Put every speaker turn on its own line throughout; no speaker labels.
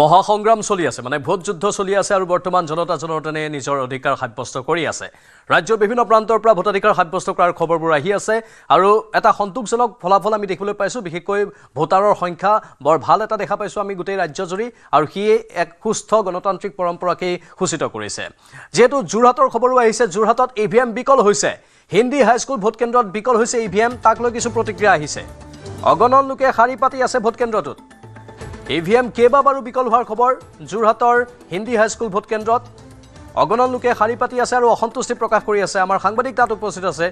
মহাসংগ্ৰাম চলি আছে মানে ভোট যুদ্ধ চলি আছে আৰু বৰ্তমান জনতা জনাৰ্দনে নিজৰ অধিকাৰ সাব্যস্ত কৰি আছে ৰাজ্যৰ বিভিন্ন প্ৰান্তৰ পৰা ভোটাধিকাৰ সাব্যস্ত কৰাৰ খবৰবোৰ আহি আছে আৰু এটা সন্তোষজনক ফলাফল আমি দেখিবলৈ পাইছো বিশেষকৈ ভোটাৰৰ সংখ্যা বৰ ভাল এটা দেখা পাইছো আমি গোটেই ৰাজ্যজুৰি আৰু হিয়ে এক সুস্থ গণতান্ত্ৰিক পৰম্পৰাকে সূচিত কৰিছে যেহেতু যোৰহাটৰ খবৰো আহিছে যোৰহাটত ইভিএম বিকল হৈছে হিন্দী হাইস্কুল ভোট কেন্দ্ৰত বিকল হৈছে ইভিএম তাক লৈ কিছু প্ৰতিক্ৰিয়া আহিছে অগণন লোকে শাৰী পাতি আছে ভোট কেন্দ্ৰটোত ইভিএম কেইবাবাৰো বিকল হোৱাৰ খবৰ যোৰহাটৰ হিন্দী হাইস্কুল ভোট কেন্দ্ৰত অগণন লোকে শাৰী পাতি আছে আৰু অসন্তুষ্টি প্ৰকাশ কৰি আছে আমাৰ সাংবাদিক তাত উপস্থিত আছে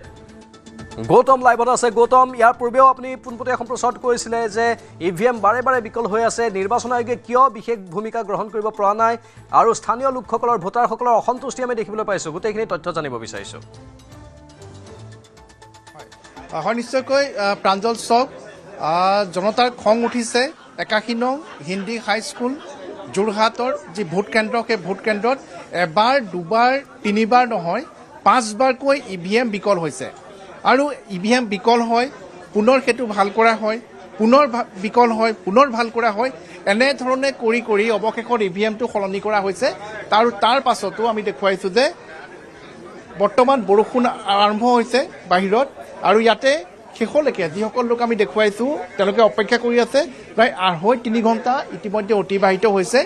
গৌতম লাইভত আছে গৌতম ইয়াৰ পূৰ্বেও আপুনি পোনপটীয়া সম্প্ৰচাৰ কৰিছিলে যে ইভিএম বাৰে বাৰে বিকল হৈ আছে নিৰ্বাচন আয়োগে কিয় বিশেষ ভূমিকা গ্ৰহণ কৰিব পৰা নাই আৰু স্থানীয় লোকসকলৰ ভোটাৰসকলৰ অসন্তুষ্টি আমি দেখিবলৈ পাইছো গোটেইখিনি তথ্য জানিব বিচাৰিছো
হয় নিশ্চয়কৈ প্ৰাঞ্জল চক জনতাৰ খং উঠিছে 81 নং হিন্দী হাইস্কুল যোৰহাটৰ যি ভোট কেন্দ্ৰ সেই ভোট কেন্দ্ৰত এবাৰ দুবাৰ তিনিবাৰ নহয় 5 বাৰকৈ ইভিএম বিকল হৈছে আৰু ইভিএম বিকল হয় পুনৰ হেতু ভাল কৰা হয় পুনৰ বিকল হয় পুনৰ ভাল কৰা হয় এনে ধৰণে কৰি অৱশেষত ইভিএমটো সলনি কৰা হৈছে তাৰ পাছতো আমি দেখুৱাইছো যে বৰ্তমান বৰষুণ আৰম্ভ হৈছে বাহিৰত আৰু ইয়াতে শেষলৈকে যিসকল লোক আমি দেখুৱাইছো তেওঁলোকে অপেক্ষা কৰি আছে প্ৰায় 2.5-3 ঘণ্টা ইতিমধ্যে অতিবাহিত হৈছে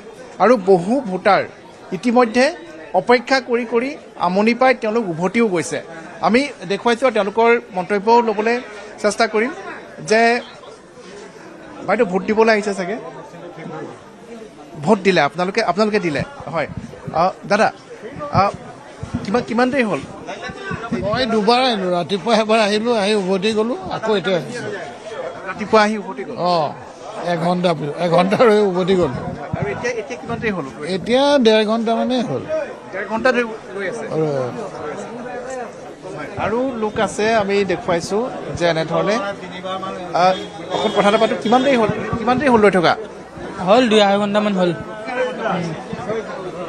আৰু বহু ভোটাৰ ইতিমধ্যে অপেক্ষা কৰি আমনি পাই তেওঁলোক উভতিও গৈছে আমি দেখুৱাইছো তেওঁলোকৰ মন্তব্যও ল'বলৈ চেষ্টা কৰিম যে বাইদেউ ভোট দিবলৈ আহিছে চাগে ভোট দিলে আপোনালোকে দিলে হয় দাদা কিমান দেৰি হ'ল
মই দুবাৰ আহিলোঁ ৰাতিপুৱা এবাৰ আহিলোঁ আহি উভতি গ'লোঁ আকৌ এতিয়া আহিছোঁ
ৰাতিপুৱা আহি উভতি গ'ল
এঘণ্টা ৰৈ উভতি গ'লোঁ
আৰু এতিয়া কিমান দেৰি হ'ল
এতিয়া 1.5 ঘণ্টামানেই হ'ল
1.5 ঘণ্টা ৰৈ আছে আৰু লোক আছে আমি দেখুৱাইছোঁ যে এনেধৰণে অকল কথা এটা পাতো কিমান দেৰি হ'ল লৈ থকা
হ'ল 2-2.5 ঘণ্টামান হ'ল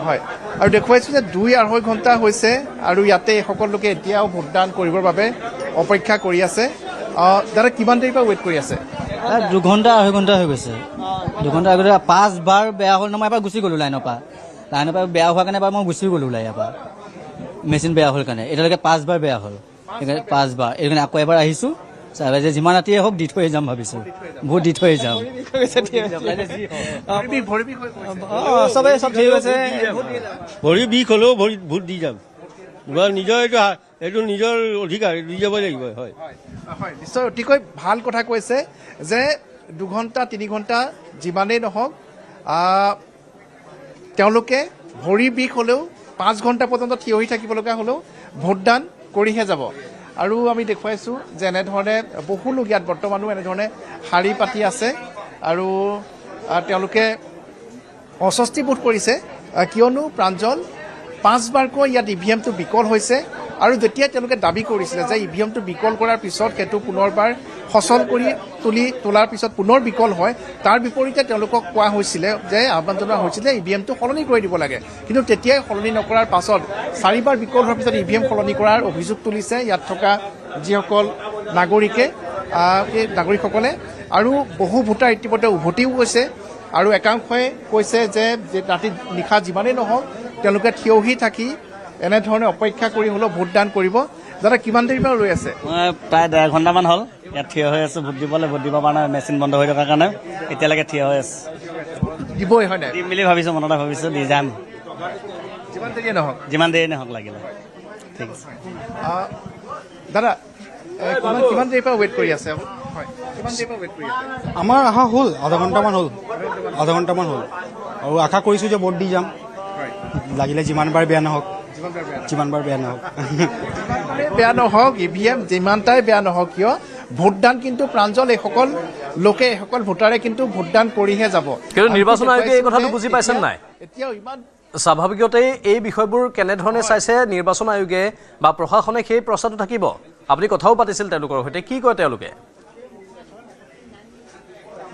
হয় আৰু দেখুৱাইছোঁ যে 2-2.5 ঘণ্টা হৈছে আৰু ইয়াতে সকলো লোকে এতিয়াও ভোটদান কৰিবৰ বাবে অপেক্ষা কৰি আছে দাদা কিমান দেৰিৰ পৰা ৱেইট কৰি আছে
2 ঘণ্টা 2.5 ঘণ্টা হৈ গৈছে 2 ঘণ্টা আগতে 5 বাৰ বেয়া হ'ল ন মই এবাৰ গুচি গ'লোঁ লাইনৰ পৰা বেয়া হোৱাৰ কাৰণে এবাৰ মই গুচি গ'লোঁ ওলাই ইয়াৰ পৰা মেচিন বেয়া হ'ল কাৰণে এতিয়ালৈকে 5 বাৰ বেয়া হ'ল সেইকাৰণে 5 বাৰ এইকাৰণে আকৌ এবাৰ আহিছোঁ চাৰে যে যিমান ৰাতিয়ে হওক দি থৈ যাম ভাবিছোঁ ভোট দি থৈ যাম চবেই চব ঠিক আছে
ভৰি বিষ হ'লেও ভোট দি যাম নিজৰ এইটো নিজৰ অধিকাৰ দি যাব লাগিব হয়
নিশ্চয় অতিকৈ ভাল কথা কৈছে যে 2 ঘণ্টা 3 ঘণ্টা যিমানেই নহওক তেওঁলোকে ভৰি বিষ হ'লেও 5 ঘণ্টা পৰ্যন্ত থিয় হৈ থাকিব লগা হ'লেও ভোটদান কৰিহে যাব আৰু আমি দেখুৱাইছোঁ যে এনেধৰণে বহু লোক ইয়াত বৰ্তমানো এনেধৰণে শাৰী পাতি আছে আৰু তেওঁলোকে অস্বস্তি বোধ কৰিছে কিয়নো প্ৰাঞ্জল 5 বাৰকৈ ইয়াত ইভিএমটো বিকল হৈছে আৰু যেতিয়া তেওঁলোকে দাবী কৰিছিলে যে ইভিএমটো বিকল কৰাৰ পিছত সেইটো পুনৰবাৰ সচল কৰি তোলাৰ পিছত পুনৰ বিকল হয় তাৰ বিপৰীতে তেওঁলোকক কোৱা হৈছিলে যে আহ্বান জনোৱা হৈছিলে ইভিএমটো সলনি কৰি দিব লাগে কিন্তু তেতিয়াই সলনি নকৰাৰ পাছত 4 বাৰ বিকল হোৱাৰ পিছত ইভিএম সলনি কৰাৰ অভিযোগ তুলিছে ইয়াত থকা যিসকল নাগৰিকসকলে আৰু বহু ভোটাৰ ইতিমধ্যে উভতিও গৈছে আৰু একাংশই কৈছে যে ৰাতি নিশা যিমানেই নহওক তেওঁলোকে থিয় হৈ থাকি এনেধৰণে অপেক্ষা কৰি হ'লেও ভোটদান কৰিব দাদা কিমান দেৰিৰ পৰা ৰৈ আছে
মই প্ৰায় 1.5 ঘণ্টামান হ'ল ইয়াত থিয় হৈ আছোঁ ভোট দিব পৰা নাই মেচিন বন্ধ হৈ থকাৰ কাৰণে এতিয়ালৈকে থিয় হৈ আছে
দিবই হয় নাই
দিম বুলি ভাবিছোঁ মনতে ভাবিছোঁ দি যাম যিমান দেৰি নহওক লাগিলে ঠিক আছে
দাদা কিমান দেৰিৰ পৰা ৱেইট কৰি আছে হয় কিমান দেৰিৰ পৰা ৱেইট কৰি আছে
আমাৰ আশা হ'ল আধা ঘণ্টামান হ'ল আৰু আশা কৰিছোঁ যে ভোট দি যাম লাগিলে যিমান বাৰ বেয়া নহওক
বেয়া নহওক ইভিএম যিমানটাই বেয়া নহওক কিয় ভোটদান কিন্তু প্ৰাঞ্জল এইসকল ভোটাৰে কিন্তু ভোটদান কৰিহে যাব
কিন্তু নিৰ্বাচন আয়োগে এই কথাটো বুজি পাইছে নাই
এতিয়াও ইমান
স্বাভাৱিকতেই এই বিষয়বোৰ কেনেধৰণে চাইছে নিৰ্বাচন আয়োগে বা প্ৰশাসনে সেই প্ৰস্তাৱটো থাকিব আপুনি কথাও পাতিছিল তেওঁলোকৰ সৈতে কি কয় তেওঁলোকে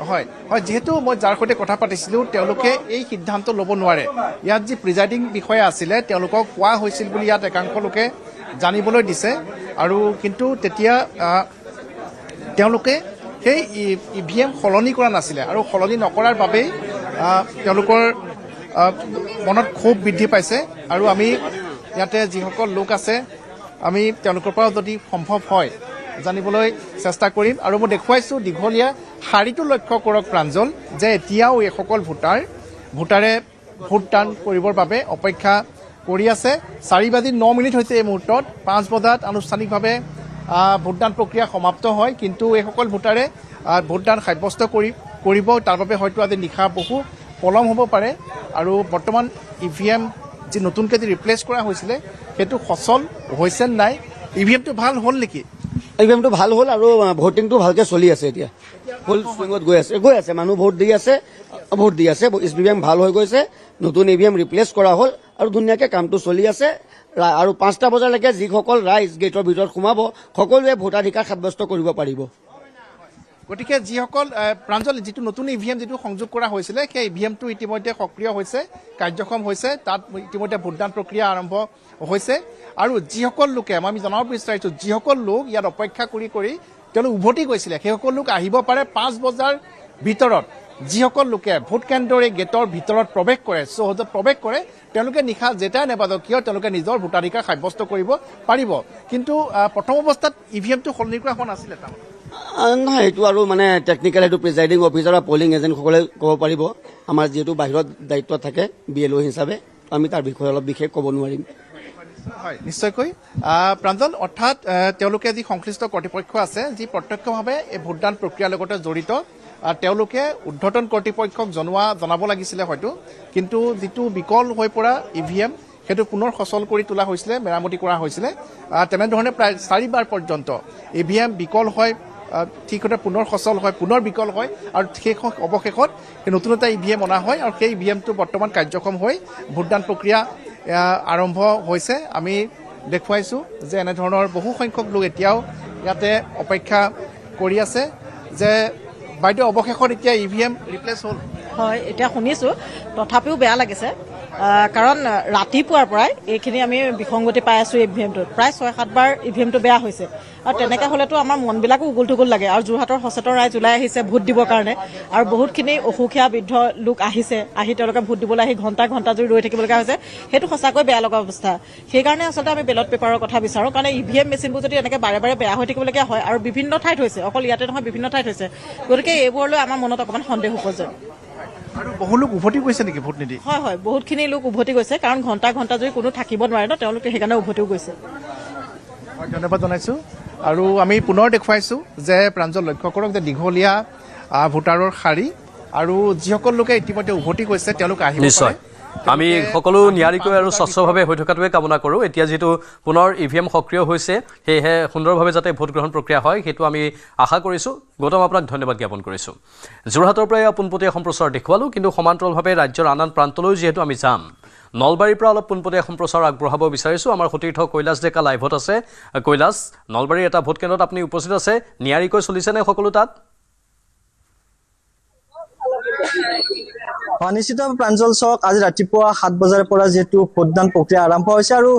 হয় যিহেতু মই যাৰ সৈতে কথা পাতিছিলোঁ তেওঁলোকে এই সিদ্ধান্ত ল'ব নোৱাৰে ইয়াত যি প্ৰিজাইডিং বিষয়া আছিলে তেওঁলোকক কোৱা হৈছিল বুলি ইয়াত একাংশ লোকে জানিবলৈ দিছে আৰু কিন্তু তেতিয়া তেওঁলোকে সেই ইভিএম সলনি কৰা নাছিলে আৰু সলনি নকৰাৰ বাবেই তেওঁলোকৰ মনত ক্ষোভ বৃদ্ধি পাইছে আৰু আমি ইয়াতে যিসকল লোক আছে আমি তেওঁলোকৰ পৰা যদি সম্ভৱ হয় জানিবলৈ চেষ্টা কৰিম আৰু মই দেখুৱাইছোঁ দীঘলীয়া শাৰীটো লক্ষ্য কৰক প্ৰাঞ্জল যে এতিয়াও এইসকল ভোটাৰে ভোটদান কৰিবৰ বাবে অপেক্ষা কৰি আছে 4:09 হৈছে এই মুহূৰ্তত 5 বজাত আনুষ্ঠানিকভাৱে ভোটদান প্ৰক্ৰিয়া সমাপ্ত হয় কিন্তু এইসকল ভোটাৰে ভোটদান সাব্যস্ত কৰিব তাৰ বাবে হয়তো আজি নিশা বহু পলম হ'ব পাৰে আৰু বৰ্তমান EVM যি নতুনকৈ যি ৰিপ্লেচ কৰা হৈছিলে সেইটো সচল হৈছে নাই EVMটো ভাল হ'ল নেকি
ইভিএমটো ভাল হ'ল আৰু ভোটিংটো ভালকৈ চলি আছে এতিয়া ফুল চুইঙত গৈ আছে মানুহ ভোট দি আছে ইভিএম ভাল হৈ গৈছে নতুন EVM ৰিপ্লেচ কৰা হ'ল আৰু ধুনীয়াকৈ কামটো চলি আছে আৰু 5টা বজালৈকে যিসকল ৰাইজ গেটৰ ভিতৰত সোমাব সকলোৱে ভোটাধিকাৰ সাব্যস্ত কৰিব পাৰিব
গতিকে যিসকল প্ৰাঞ্জল যিটো নতুন EVM যিটো সংযোগ কৰা হৈছিলে সেই EVMটো ইতিমধ্যে সক্ৰিয় হৈছে কাৰ্যক্ষম হৈছে তাত ইতিমধ্যে ভোটদান প্ৰক্ৰিয়া আৰম্ভ হৈছে আৰু যিসকল লোকে আমি জনাব বিচাৰিছোঁ যিসকল লোক ইয়াত অপেক্ষা কৰি তেওঁলোক উভতি গৈছিলে সেইসকল লোক আহিব পাৰে 5 বজাৰ ভিতৰত যিসকল লোকে ভোট কেন্দ্ৰৰ এই গেটৰ ভিতৰত প্ৰৱেশ কৰে চৌহদত প্ৰৱেশ কৰে তেওঁলোকে নিশা যেটাই নেবাজক কিয় তেওঁলোকে নিজৰ ভোটাধিকাৰ সাব্যস্ত কৰিব পাৰিব কিন্তু প্ৰথম অৱস্থাত EVMটো সলনি কৰা হোৱা নাছিলে তাৰমানে
নহয় এইটো আৰু মানে টেকনিকেল এইটো প্ৰিজাইডিং অফিচাৰ বা পলিং এজেণ্টসকলে ক'ব পাৰিব আমাৰ যিহেতু বাহিৰত দায়িত্ব থাকে BLO হিচাপে আমি তাৰ বিষয়ে অলপ বিশেষ ক'ব নোৱাৰিম
হয় নিশ্চয়কৈ প্ৰাঞ্জল অৰ্থাৎ তেওঁলোকে যি সংশ্লিষ্ট কৰ্তৃপক্ষ আছে যি প্ৰত্যক্ষভাৱে এই ভোটদান প্ৰক্ৰিয়াৰ লগতে জড়িত তেওঁলোকে ঊৰ্ধ্বতন কৰ্তৃপক্ষক জনাব লাগিছিলে হয়তো কিন্তু যিটো বিকল হৈ পৰা EVM সেইটো পুনৰ সচল কৰি তোলা হৈছিলে মেৰামতি কৰা হৈছিলে তেনেধৰণে প্ৰায় 4বাৰ পৰ্যন্ত EVM বিকল হয় ঠিকতে পুনৰ সচল হয় পুনৰ বিকল হয় আৰু অৱশেষত নতুন এটা EVM অনা হয় আৰু সেই EVMটো বৰ্তমান কাৰ্যক্ষম হৈ ভোটদান প্ৰক্ৰিয়া আৰম্ভ হৈছে আমি দেখুৱাইছোঁ যে এনেধৰণৰ বহু সংখ্যক লোক এতিয়াও ইয়াতে অপেক্ষা কৰি আছে যে বাইদেউ অৱশেষত এতিয়া EVM ৰিপ্লেচ হ'ল
হয় এতিয়া শুনিছোঁ তথাপিও বেয়া লাগিছে কাৰণ ৰাতিপুৱাৰ পৰাই এইখিনি আমি বিসংগতি পাই আছোঁ EVMটোত প্ৰায় 6-7 বাৰ EVMটো বেয়া হৈছে আৰু তেনেকৈ হ'লেতো আমাৰ মনবিলাকো উগুল থুগুল লাগে আৰু যোৰহাটৰ সচেতন ৰাইজ ওলাই আহিছে ভোট দিবৰ কাৰণে আৰু বহুতখিনি অসুখীয়া বৃদ্ধ লোক আহি তেওঁলোকে ভোট দিবলৈ আহি ঘণ্টা জুৰি ৰৈ থাকিবলগীয়া হৈছে সেইটো সঁচাকৈ বেয়া লগা অৱস্থা সেইকাৰণে আচলতে আমি বেলট পেপাৰৰ কথা বিচাৰোঁ কাৰণ EVM মেচিনবোৰ যদি এনেকৈ বাৰে বেয়া হৈ থাকিবলগীয়া হয় আৰু বিভিন্ন ঠাইত হৈছে অকল ইয়াতে নহয় বিভিন্ন ঠাইত হৈছে গতিকে এইবোৰলৈ আমাৰ মনত অকণমান সন্দেহ উপজে
আৰু বহু লোক উভতি গৈছে নেকি ভোট নিদি
হয় বহুতখিনি লোক উভতি গৈছে কাৰণ ঘণ্টা জুৰি কোনো থাকিব নোৱাৰে ন তেওঁলোকে সেইকাৰণে উভতিও গৈছে
ধন্যবাদ জনাইছোঁ আৰু আমি পুনৰ দেখুৱাইছোঁ যে প্ৰাঞ্জল লক্ষ্য কৰক যে দীঘলীয়া ভোটাৰৰ শাৰী আৰু যিসকল লোকে ইতিমধ্যে উভতি গৈছে তেওঁলোক আহিব
নিশ্চয় আমি সকলো নিয়াৰিকৈ আৰু স্বচ্ছভাৱে হৈ থকাটোৱে কামনা কৰোঁ এতিয়া যিটো পুনৰ EVM সক্ৰিয় হৈছে সেয়েহে সুন্দৰভাৱে যাতে ভোট গ্ৰহণ প্ৰক্ৰিয়া হয় সেইটো আমি আশা কৰিছোঁ গৌতম আপোনাক ধন্যবাদ জ্ঞাপন কৰিছোঁ যোৰহাটৰ পৰাই পোনপটীয়া সম্প্ৰচাৰ দেখুৱালোঁ কিন্তু সমান্তৰালভাৱে ৰাজ্যৰ আন প্ৰান্তলৈ যিহেতু আমি যাম নলবাৰীৰ পৰা অলপ পোনপটীয়া সম্প্ৰচাৰ আগবঢ়াব বিচাৰিছোঁ আমাৰ সতীৰ্থ কৈলাশ ডেকা লাইভত আছে কৈলাশ নলবাৰীৰ এটা ভোট কেন্দ্ৰত আপুনি উপস্থিত আছে নিয়াৰিকৈ চলিছেনে সকলো তাত
নিশ্চিত প্ৰাঞ্জল চক আজি ৰাতিপুৱা 7 বজাৰ পৰা যেহেতু ভোটদান প্ৰক্ৰিয়া আৰম্ভ হৈছে আৰু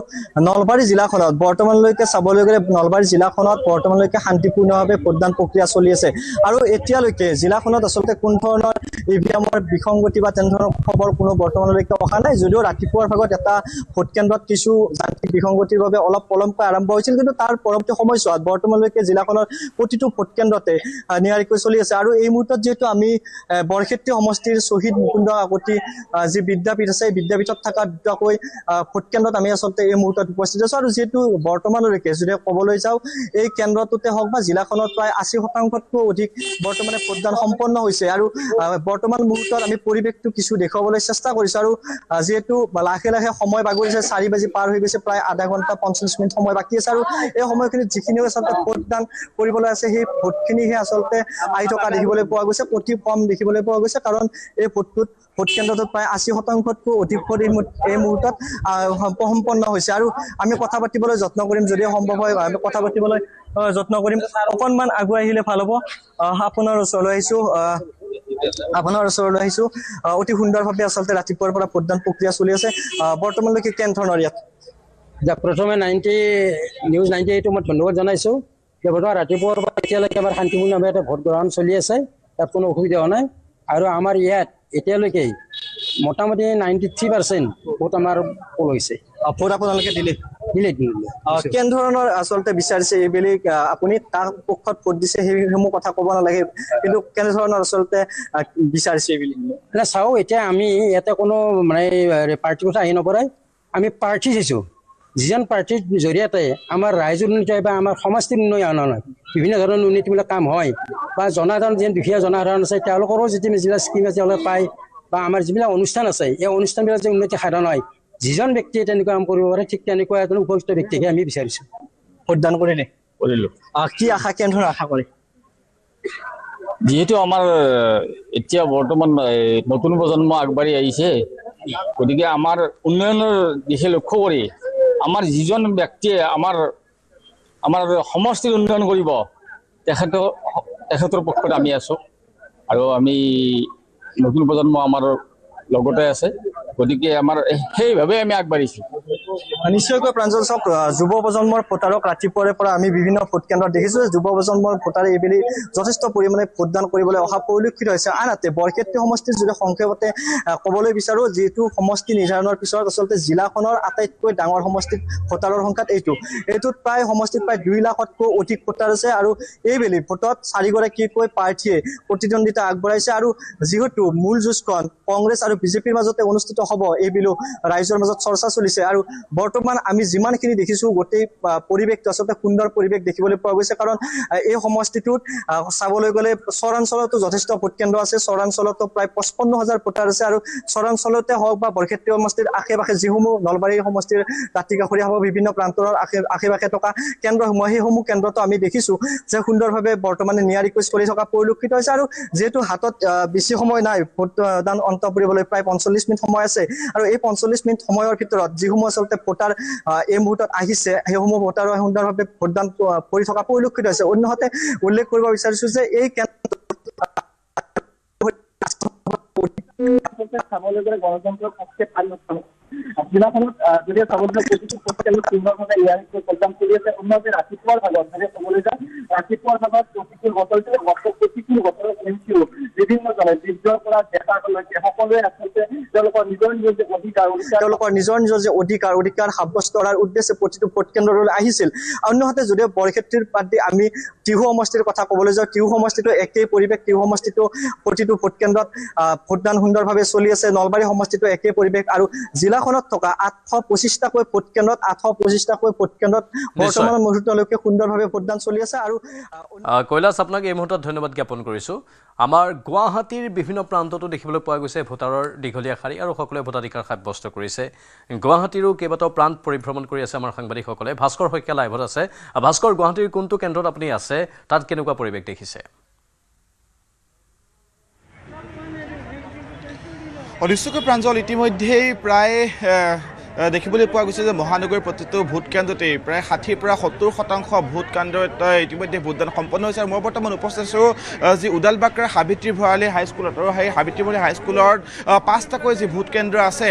নলবাৰী জিলাখনত বৰ্তমানলৈকে চাবলৈ গ'লে নলবাৰী জিলাখনত বৰ্তমানলৈকে শান্তিপূৰ্ণভাৱে ভোটদান প্ৰক্ৰিয়া চলি আছে আৰু এতিয়ালৈকে জিলাখনত আচলতে কোনো ধৰণৰ EVMৰ বিসংগতি বা তেনেধৰণৰ খবৰ কোনো বৰ্তমানলৈকে অহা নাই যদিও ৰাতিপুৱাৰ ভাগত এটা ভোট কেন্দ্ৰত কিছু যান্ত্ৰিক বিসংগতিৰ বাবে অলপ পলমকৈ আৰম্ভ হৈছিল কিন্তু তাৰ পৰৱৰ্তী সময়ছোৱাত বৰ্তমানলৈকে জিলাখনৰ প্ৰতিটো ভোট কেন্দ্ৰতে নিয়াৰিকৈ চলি আছে আৰু এই মুহূৰ্তত যিহেতু আমি বৰক্ষেত্ৰী সমষ্টিৰ শ্বহীদ মুকুন্দ কাকতি যি বিদ্যাপীঠ আছে এই বিদ্যাপীঠত থকা দুটাকৈ ভোট কেন্দ্ৰত আমি আচলতে এই মুহূৰ্তত উপস্থিত আছোঁ আৰু যিহেতু বৰ্তমানলৈকে যদি ক'বলৈ যাওঁ এই কেন্দ্ৰটোতে হওক বা জিলাখনত প্ৰায় 80%তকৈ অধিক বৰ্তমানে ভোটদান সম্পন্ন হৈছে আৰু বৰ্তমান মুহূৰ্তত আমি পৰিৱেশটো কিছু দেখুৱাবলৈ চেষ্টা কৰিছোঁ আৰু যিহেতু লাহে সময় বাগৰিছে 4 বাজি পাৰ হৈ গৈছে প্ৰায় আধা ঘণ্টা 45 মিনিট সময় বাকী আছে আৰু এই সময়খিনিত যিখিনি আচলতে ভোটদান কৰিবলৈ আছে সেই ভোটখিনিহে আচলতে আহি থকা দেখিবলৈ পোৱা গৈছে অতি কম দেখিবলৈ পোৱা গৈছে কাৰণ এই ভোট কেন্দ্ৰটোত প্ৰায় 80%তকৈ অধিক ভোট এই মুহূৰ্তত সম্পন্ন হৈছে আৰু আমি কথা পাতিবলৈ যত্ন কৰিম যদিও সম্ভৱ হয় আমি কথা পাতিবলৈ যত্ন কৰিম অকণমান আগুৱাই আহিলে ভাল হ'ব আপোনাৰ ওচৰলৈ আহিছোঁ অতি সুন্দৰভাৱে আচলতে ৰাতিপুৱাৰ পৰা ভোটদান প্ৰক্ৰিয়া চলি আছে বৰ্তমানলৈকে কেনেধৰণৰ ইয়াত
প্ৰথমে নিউজ 98 মই ধন্যবাদ জনাইছোঁ যে বৰ্তমান ৰাতিপুৱাৰ পৰা এতিয়ালৈকে আমাৰ শান্তিপূৰ্ণভাৱে ভোট গ্ৰহণ চলি আছে তাত কোনো অসুবিধা হোৱা নাই আৰু আমাৰ ইয়াত এতিয়ালৈকে মোটামুটি 93% ভোট আমাৰ পোল হৈছে।
ভোট আপোনালোকে দিলে
দিলে
কেনেধৰণৰ আচলতে বিচাৰিছে এইবেলি আপুনি তাৰ পক্ষত ভোট দিছে সেইসমূহ কথা ক'ব নালাগে, কিন্তু কেনেধৰণৰ আচলতে বিচাৰিছে এইবেলি?
মানে চাওক, এতিয়া আমি ইয়াতে কোনো মানে পাৰ্টিৰ কথা আহি নপৰাই, আমি প্ৰাৰ্থী চাইছোঁ। যিজন প্ৰাৰ্থীৰ জৰিয়তে আমাৰ ৰাইজৰ উন্নতি হয় বা আমাৰ সমষ্টিৰ উন্নয়ন হয়, বিভিন্ন ধৰণৰ উন্নতিমূলক কাম হয়, বা জনসাধাৰণ যেন দুখীয়া জনসাধাৰণ আছে তেওঁলোকৰো যিবিলাক স্কিম আছে তেওঁলোকে পায়, বা আমাৰ যিবিলাক অনুষ্ঠান আছে এই অনুষ্ঠানবিলাক যে উন্নতি সাধন হয়, যিজন ব্যক্তিয়ে তেনেকুৱা কাম কৰিব পাৰে ঠিক তেনেকুৱা এজন উপযুক্ত ব্যক্তিকে আমি বিচাৰিছোঁ।
ভোটদান কৰিলে?
কৰিলোঁ।
কি আশা, কেনেধৰণৰ আশা কৰে?
যিহেতু আমাৰ এতিয়া বৰ্তমান নতুন প্ৰজন্ম আগবাঢ়ি আহিছে, গতিকে আমাৰ উন্নয়নৰ দিশে লক্ষ্য কৰি আমাৰ যিজন ব্যক্তিয়ে আমাৰ সমষ্টিৰ উন্নয়ন কৰিব তেখেতৰ পক্ষত আমি আছোঁ, আৰু আমি নতুন প্ৰজন্ম আমাৰ লগতে আছে, গতিকে আমাৰ সেইভাৱে আমি আগবাঢ়িছোঁ।
নিশ্চয়কৈ প্ৰাঞ্জল চাওক, যুৱ প্ৰজন্মৰ ভোটাৰক ৰাতিপুৱাৰে পৰা আমি বিভিন্ন ভোট কেন্দ্ৰত দেখিছোঁ যে যুৱ প্ৰজন্মৰ ভোটাৰে এইবেলি যথেষ্ট পৰিমাণে ভোটদান কৰিবলৈ অহা পৰিলক্ষিত হৈছে। আনহাতে বৰক্ষেত্ৰী সমষ্টিৰ যদি সংক্ষেপতে ক'বলৈ বিচাৰোঁ, যিটো সমষ্টি নিৰ্ধাৰণৰ পিছত আচলতে জিলাখনৰ আটাইতকৈ ডাঙৰ সমষ্টিত ভোটাৰৰ সংখ্যাত এইটোত প্ৰায় সমষ্টিত প্ৰায় 2 লাখতকৈ অধিক ভোটাৰ আছে, আৰু এইবেলি ভোটত 4গৰাকীকৈ প্ৰাৰ্থীয়ে প্ৰতিদ্বন্দ্বিতা আগবঢ়াইছে। আৰু যিহেতু মূল যুঁজখন কংগ্ৰেছ আৰু বিজেপিৰ মাজতে অনুষ্ঠিত হ'ব, এইবেলি ৰাইজৰ মাজত চৰ্চা চলিছে। আৰু বৰ্তমান আমি যিমানখিনি দেখিছোঁ গোটেই পৰিৱেশটো আচলতে সুন্দৰ পৰিৱেশ দেখিবলৈ পোৱা গৈছে, কাৰণ এই সমষ্টিটোত চাবলৈ গ'লে চৰাঞ্চলতো যথেষ্ট ভোট কেন্দ্ৰ আছে, চৰাঞ্চলতো প্ৰায় 55,000 ভোটাৰ আছে, আৰু চৰাঞ্চলতে হওক বা বৰক্ষেত্ৰী সমষ্টিৰ আশে-পাশে যিসমূহ নলবাৰী সমষ্টিৰ দাঁতিকাষৰীয়া হওক বিভিন্ন প্ৰান্তৰ আশে-পাশে থকা কেন্দ্ৰসমূহ, সেইসমূহ কেন্দ্ৰতো আমি দেখিছোঁ যে সুন্দৰভাৱে বৰ্তমানে নিয়াৰিকৈ চলি থকা পৰিলক্ষিত হৈছে। আৰু যিহেতু হাতত বেছি সময় নাই, ভোটদান অন্ত পৰিবলৈ প্ৰায় 45 মিনিট সময় আছে, আৰু এই 45 মিনিট সময়ৰ ভিতৰত যিসমূহ আচলতে ভোটাৰ এই মুহূৰ্তত আহিছে সেইসমূহ ভোটাৰে সুন্দৰভাৱে ভোটদান কৰি থকা পৰিলক্ষিত হৈছে। অন্যহাতে উল্লেখ কৰিব বিচাৰিছোঁ যে এই
চাবলৈ গ'লে গণতন্ত্ৰৰ পক্ষে ভাল লক্ষণ। জিলাখনত যদি চাবলৈ গ'লে প্ৰতিটো প্ৰতিষ্ঠানত সুন্দৰভাৱে ইয়াৰ প্ৰদান কৰি আছে। উন্নতে ৰাতিপুৱাৰ ভাগত যদি চাবলৈ যাওঁ, ৰাতিপুৱাৰ ভাগত প্ৰতিকূল বতৰৰ বিভিন্ন দলে যুদ্ধৰ পৰা ডেকালৈকে সকলোৱে আচলতে তেওঁলোকৰ নিজৰ নিজৰ যে অধিকাৰ সাব্যস্ত কৰাৰ উদ্দেশ্যে প্ৰতিটো ভোট কেন্দ্ৰলৈ আহিছিল। অন্যহাতে যদিও বৰক্ষেত্ৰীৰ বাদ দি আমি টিহু সমষ্টিৰ কথা ক'বলৈ যাওঁ, টিহু সমষ্টিটো একেই পৰিৱেশ, টিহু সমষ্টিটো প্ৰতিটো ভোট কেন্দ্ৰত ভোটদান সুন্দৰভাৱে চলি আছে। নলবাৰী সমষ্টিটো একেই পৰিৱেশ, আৰু জিলাখনত থকা 825টাকৈ ভোট কেন্দ্ৰত বৰ্তমান মুহূৰ্তলৈকে সুন্দৰভাৱে ভোটদান চলি আছে। আৰু
কৈলাশ, আপোনাক এই মুহূৰ্তত ধন্যবাদ জ্ঞাপন কৰিছোঁ। আমাৰ গুৱাহাটীৰ বিভিন্ন প্ৰান্ততো দেখিবলৈ পোৱা গৈছে ভোটাৰৰ দীঘলীয়া শাৰী, আৰু সকলোৱে ভোটাধিকাৰ সাব্যস্ত কৰিছে। গুৱাহাটীৰো কেইবাটাও প্ৰান্ত পৰিভ্ৰমণ কৰি আছে আমাৰ সাংবাদিকসকলে। ভাস্কৰ শইকীয়া লাইভত আছে। ভাস্কৰ, গুৱাহাটীৰ কোনটো কেন্দ্ৰত আপুনি আছে, তাত কেনেকুৱা পৰিৱেশ দেখিছে?
নিশ্চয়কৈ প্ৰাঞ্জল, ইতিমধ্যেই প্ৰায় দেখিবলৈ পোৱা গৈছে যে মহানগৰীৰ প্ৰতিটো ভোট কেন্দ্ৰতেই প্ৰায় 60 পৰা 70% ভোট কেন্দ্ৰত ইতিমধ্যে ভোটদান সম্পন্ন হৈছে। আৰু মই বৰ্তমান উপস্থিত আছোঁ যি উদালবাক্ৰাৰ সাবিত্ৰী ভৰালী হাইস্কুলত, আৰু সেই সাবিত্ৰী ভৰালী হাইস্কুলত 5টাকৈ যি ভোট কেন্দ্ৰ আছে,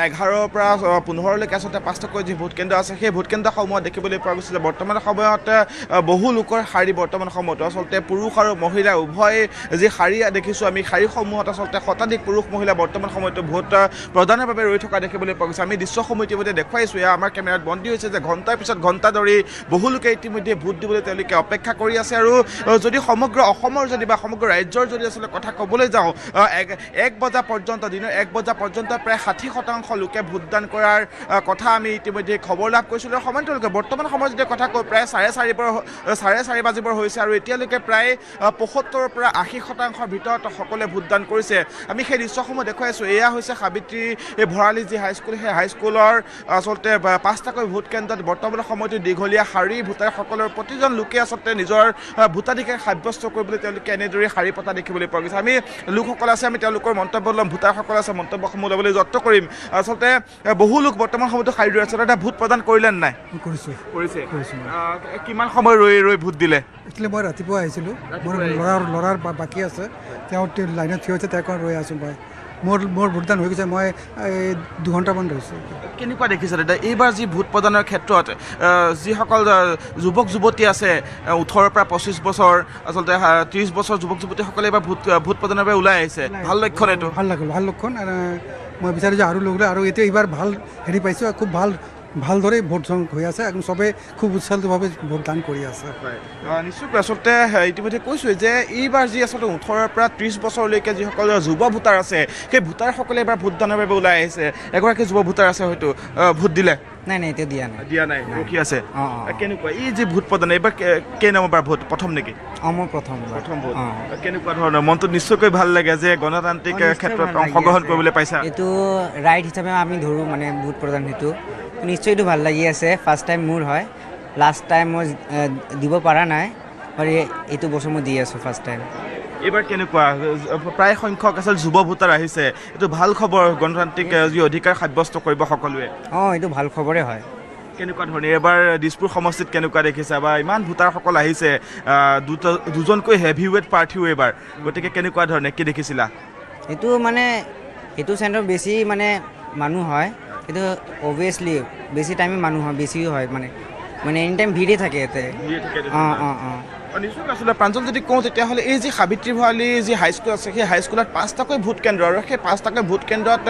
11 পৰা 15লৈকে আচলতে 5টাকৈ যি ভোট কেন্দ্ৰ আছে, সেই ভোট কেন্দ্ৰসমূহত দেখিবলৈ পোৱা গৈছে যে বৰ্তমান সময়ত বহু লোকৰ শাৰী বৰ্তমান সময়ত আচলতে পুৰুষ আৰু মহিলা উভয় যি শাৰী দেখিছোঁ আমি, শাৰীসমূহত আচলতে শতাধিক পুৰুষ মহিলা বৰ্তমান সময়তো ভোট প্ৰদানৰ বাবে ৰৈ থকা দেখিবলৈ পোৱা গৈছে। আমি দৃশ্যসমূহ ইতিমধ্যে দেখুৱাইছোঁ, এয়া আমাৰ কেমেৰাত বন্দী হৈছে যে ঘণ্টাৰ পিছত ঘণ্টা ধৰি বহু লোকে ইতিমধ্যে ভোট দিবলৈ তেওঁলোকে অপেক্ষা কৰি আছে। আৰু যদি সমগ্ৰ অসমৰ বা সমগ্ৰ ৰাজ্যৰ যদি আচলতে কথা ক'বলৈ যাওঁ, 1 বজা পৰ্যন্ত, দিনৰ 1 বজা পৰ্যন্ত প্ৰায় 60% লোকে ভোটদান কৰাৰ কথা আমি ইতিমধ্যে খবৰ লাভ কৰিছিলোঁ। আৰু সমান্তৰালকৈ বৰ্তমান সময়ত যদি কথা কওঁ, প্ৰায় 4:30 বাজিবৰ হৈছে, আৰু এতিয়ালৈকে প্ৰায় 75 পৰা 80% ভিতৰত সকলোৱে ভোটদান কৰিছে। আমি সেই দৃশ্যসমূহ দেখুৱাইছোঁ। এয়া হৈছে সাবিত্ৰী ভৰালী যি হাইস্কুল, সেই হাইস্কুলৰ আচলতে 5টাকৈ ভোট কেন্দ্ৰত বৰ্তমান সময়তো দীঘলীয়া শাৰী, ভোটাৰসকলৰ প্ৰতিজন লোকে আচলতে নিজৰ ভোটাধিকাৰ সাব্যস্ত কৰিবলৈ তেওঁলোকে এনেদৰে শাৰী পতা দেখিবলৈ পোৱা গৈছে। আমি লোকসকল আছে, আমি তেওঁলোকৰ মন্তব্য ল'ম, ভোটাৰসকল আছে, মন্তব্যসমূহ ল'বলৈ যত্ন কৰিম। আচলতে বহু লোক বৰ্তমান সময়তো শাৰী ৰৈ আছে। এটা ভোট প্ৰদান কৰিলে নাই? কৰিছে। কিমান সময় ৰৈ ভোট দিলে?
মই ৰাতিপুৱা আহিছিলোঁ, মোৰ ল'ৰাৰ বাকী আছে, তেওঁ লাইনত থিয় হৈছে, তেওঁ ৰৈ আছোঁ মই।
মোৰ ভোটদান হৈ গৈছে মই 2 ঘণ্টামান ৰৈছোঁ
কেনেকুৱা দেখিছে দাদা এইবাৰ যি ভোট প্ৰদানৰ ক্ষেত্ৰত যিসকল যুৱক যুৱতী আছে 18 পৰা 25 বছৰ আচলতে 30 বছৰ যুৱক যুৱতীসকলে এইবাৰ ভোট প্ৰদানৰ বাবে ওলাই আহিছে ভাল লক্ষণ এইটো
ভাল লাগিল ভাল লক্ষণ মই বিচাৰোঁ যে আৰু লগলে আৰু এতিয়া এইবাৰ ভাল হেৰি পাইছোঁ খুব ভালদৰে ভোট হৈ আছে আৰু চবে খুব উৎসাহিতভাৱে ভোটদান কৰি আছে
নিশ্চয়কৈ আচলতে ইতিমধ্যে কৈছোঁৱে যে এইবাৰ যি আচলতে 18 পৰা 30 বছৰলৈকে যিসকল যুৱ ভোটাৰ আছে সেই ভোটাৰসকলে এইবাৰ ভোটদানৰ বাবে ওলাই আহিছে এগৰাকী যুৱ ভোটাৰ আছে হয়তো ভোট দিলে
নাই এতিয়া দিয়া নাই
ৰখি আছে কেনেকুৱা এই যি ভোট প্ৰদান এইবাৰ কেই নম্বৰ ভোট প্ৰথম নেকি
মোৰ প্ৰথম
ভোট কেনেকুৱা ধৰণৰ মনটো নিশ্চয়কৈ ভাল লাগে যে গণতান্ত্ৰিক ক্ষেত্ৰত অংশগ্ৰহণ কৰিবলৈ পাইছা
এইটো ৰাইট হিচাপে আমি ধৰোঁ মানে ভোট প্ৰদান সেইটো নিশ্চয় এইটো ভাল লাগি আছে ফাৰ্ষ্ট টাইম মোৰ হয় লাষ্ট টাইম মই দিব পৰা নাই আৰু এইটো বছৰ মই দি আছোঁ ফাৰ্ষ্ট টাইম
এইবাৰ কেনেকুৱা প্ৰায় সংখ্যক আচল যুৱ ভোটাৰ আহিছে এইটো ভাল খবৰ গণতান্ত্ৰিক যি অধিকাৰ সাব্যস্ত কৰিব সকলোৱে
এইটো ভাল খবৰে হয়
কেনেকুৱা ধৰণে এবাৰ দিছপুৰ সমষ্টিত কেনেকুৱা দেখিছা বা ইমান ভোটাৰসকল আহিছে দুজনকৈ হেভি ৱেট প্ৰাৰ্থীও এইবাৰ গতিকে কেনেকুৱা ধৰণে কি দেখিছিলা
এইটো মানে এইটো চেণ্টাৰত বেছি মানে মানুহ হয় কিন্তু অবভিয়াছলি বেছি টাইমে মানুহ হয় বেছি হয় মানে এনি টাইম ভিড়ে থাকে ইয়াতে
নিশ্চয় আচলতে প্ৰাঞ্জল যদি কওঁ তেতিয়াহ'লে এই যি সাবিত্ৰী ভঁৰালী যি হাইস্কুল আছে সেই হাইস্কুলত 5টাকৈ ভোট কেন্দ্ৰ আৰু সেই 5টাকৈ ভোট কেন্দ্ৰত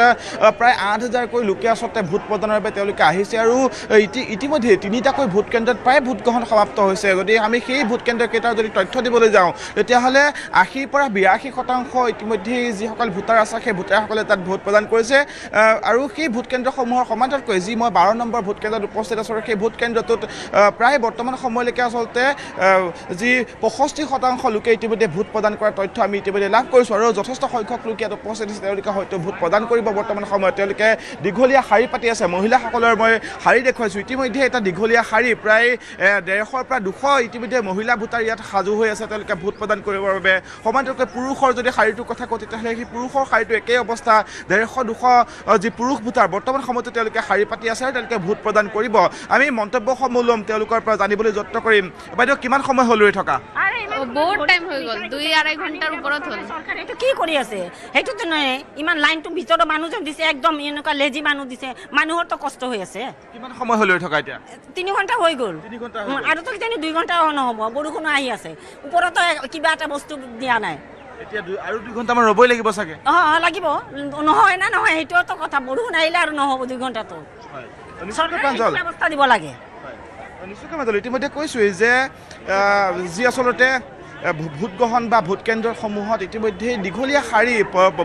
প্ৰায় 8,000কৈ লোকে আচলতে ভোট প্ৰদানৰ বাবে তেওঁলোকে আহিছে আৰু ইতিমধ্যে 3টাকৈ ভোট কেন্দ্ৰত প্ৰায় ভোট গ্ৰহণ সমাপ্ত হৈছে গতিকে আমি সেই ভোট কেন্দ্ৰকেইটাৰ যদি তথ্য দিবলৈ যাওঁ তেতিয়াহ'লে 80 পৰা 82% ইতিমধ্যে যিসকল ভোটাৰ আছে সেই ভোটাৰসকলে তাত ভোট প্ৰদান কৰিছে আৰু সেই ভোট কেন্দ্ৰসমূহৰ সমান্তৰালকৈ যি মই 12 নম্বৰ ভোট কেন্দ্ৰত উপস্থিত আছোঁ সেই ভোট কেন্দ্ৰটোত প্ৰায় বৰ্তমান সময়লৈকে আচলতে যি 65% লোকে ইতিমধ্যে ভোট প্ৰদান কৰাৰ তথ্য আমি ইতিমধ্যে লাভ কৰিছোঁ আৰু যথেষ্ট সংখ্যক লোকে ইয়াত উপস্থিত আছে তেওঁলোকে হয়তো ভোট প্ৰদান কৰিব বৰ্তমান সময়ত তেওঁলোকে দীঘলীয়া শাৰী পাতি আছে মহিলাসকলৰ মই শাৰী দেখুৱাইছোঁ ইতিমধ্যে এটা দীঘলীয়া শাৰী প্ৰায় 150 পৰা 200 ইতিমধ্যে মহিলা ভোটাৰ ইয়াত সাজু হৈ আছে তেওঁলোকে ভোট প্ৰদান কৰিবৰ বাবে সমান্তৰালকৈ পুৰুষৰ যদি শাৰীটোৰ কথা কওঁ তেতিয়াহ'লে সেই পুৰুষৰ শাৰীটো একেই অৱস্থা 150-200 যি পুৰুষ ভোটাৰ বৰ্তমান সময়তো তেওঁলোকে শাৰী পাতি আছে আৰু তেওঁলোকে ভোট প্ৰদান কৰিব আমি মন্তব্যসমূহ ল'ম তেওঁলোকৰ পৰা জানিবলৈ যত্ন কৰিম বাইদেউ কিমান সময় হ'ল ৰৈ থকা
বহুত টাইম হৈ গ'ল 2-2.5 ঘণ্টাৰ ওপৰত হ'ল
চৰকাৰে এইটো কি কৰি আছে সেইটোতো নহয় ইমান লাইনটো ভিতৰত মানুহজন দিছে একদম এনেকুৱা লেজি মানুহ দিছে মানুহৰতো কষ্ট হৈ আছে
কিমান সময় হ'ল ৰৈ থকা এতিয়া
3 ঘণ্টা হৈ গ'ল আৰু তো কিজানি 2 ঘণ্টা নহ'ব বৰষুণ আহি আছে ওপৰতো কিবা এটা বস্তু দিয়া নাই
এতিয়া আৰু 2 ঘণ্টামান ৰ'বই লাগিব চাগে
লাগিব নহয় না নহয় সেইটোতো কথা বৰষুণ আহিলে আৰু নহ'ব 2 ঘণ্টাতো চৰকাৰে ব্যৱস্থা দিব লাগে
নিশ্চয়কৈ মাজল ইতিমধ্যে কৈছোঁৱেই যে যি আচলতে ভোট গ্ৰহণ বা ভোট কেন্দ্ৰসমূহত ইতিমধ্যে দীঘলীয়া শাৰী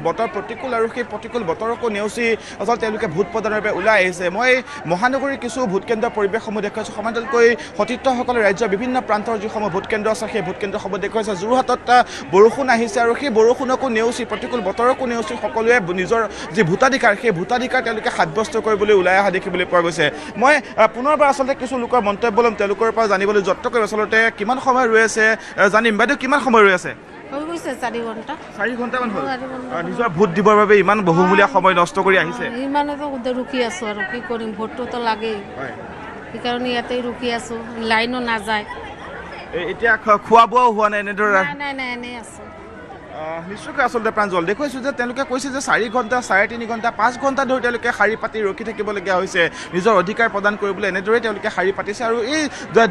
বতৰ প্ৰতিকূল আৰু সেই প্ৰতিকূল বতৰকো নেওচি আচলতে তেওঁলোকে ভোট প্ৰদানৰ বাবে ওলাই আহিছে মই মহানগৰীৰ কিছু ভোট কেন্দ্ৰৰ পৰিৱেশসমূহ দেখুৱাইছোঁ সমান্তৰালকৈ সতীৰ্থসকলে ৰাজ্যৰ বিভিন্ন প্ৰান্তৰ যিসমূহ ভোট কেন্দ্ৰ আছে সেই ভোট কেন্দ্ৰসমূহ দেখুৱাইছে যোৰহাটত বৰষুণ আহিছে আৰু সেই বৰষুণকো নেওচি প্ৰতিকূল বতৰকো নেওচি সকলোৱে নিজৰ যি ভোটাধিকাৰ সেই ভোটাধিকাৰ তেওঁলোকে সাব্যস্ত কৰিবলৈ ওলাই অহা দেখিবলৈ পোৱা গৈছে মই পুনৰবাৰ আচলতে কিছু লোকৰ মন্তব্য ল'ম তেওঁলোকৰ পৰা জানিবলৈ যত্ন কৰিম আচলতে কিমান সময় ৰৈ আছে জানিম বাইদেউ কিমান সময় ৰৈ আছে
হৈ গৈছে 4 ঘণ্টা
4 ঘণ্টামান হ'ল নিজৰ ভোট দিবৰ বাবে ইমান বহুমূলীয়া সময় নষ্ট কৰি আহিছে
ইমানেতো ৰখি আছো আৰু কি কৰিম ভোটটোতো লাগেই সেইকাৰণে ইয়াতে ৰখি আছো লাইনো নাযায়
এতিয়া খোৱা বোৱাও হোৱা নাই এনেদৰে
নাই এনেই আছো
নিশ্চয়কৈ আচলতে প্ৰাঞ্জল দেখুৱাইছোঁ যে তেওঁলোকে কৈছে যে 4 ঘণ্টা 3.5 ঘণ্টা 5 ঘণ্টা ধৰি তেওঁলোকে শাৰী পাতি ৰখি থাকিবলগীয়া হৈছে নিজৰ অধিকাৰ প্ৰদান কৰিবলৈ এনেদৰে তেওঁলোকে শাৰী পাতিছে আৰু এই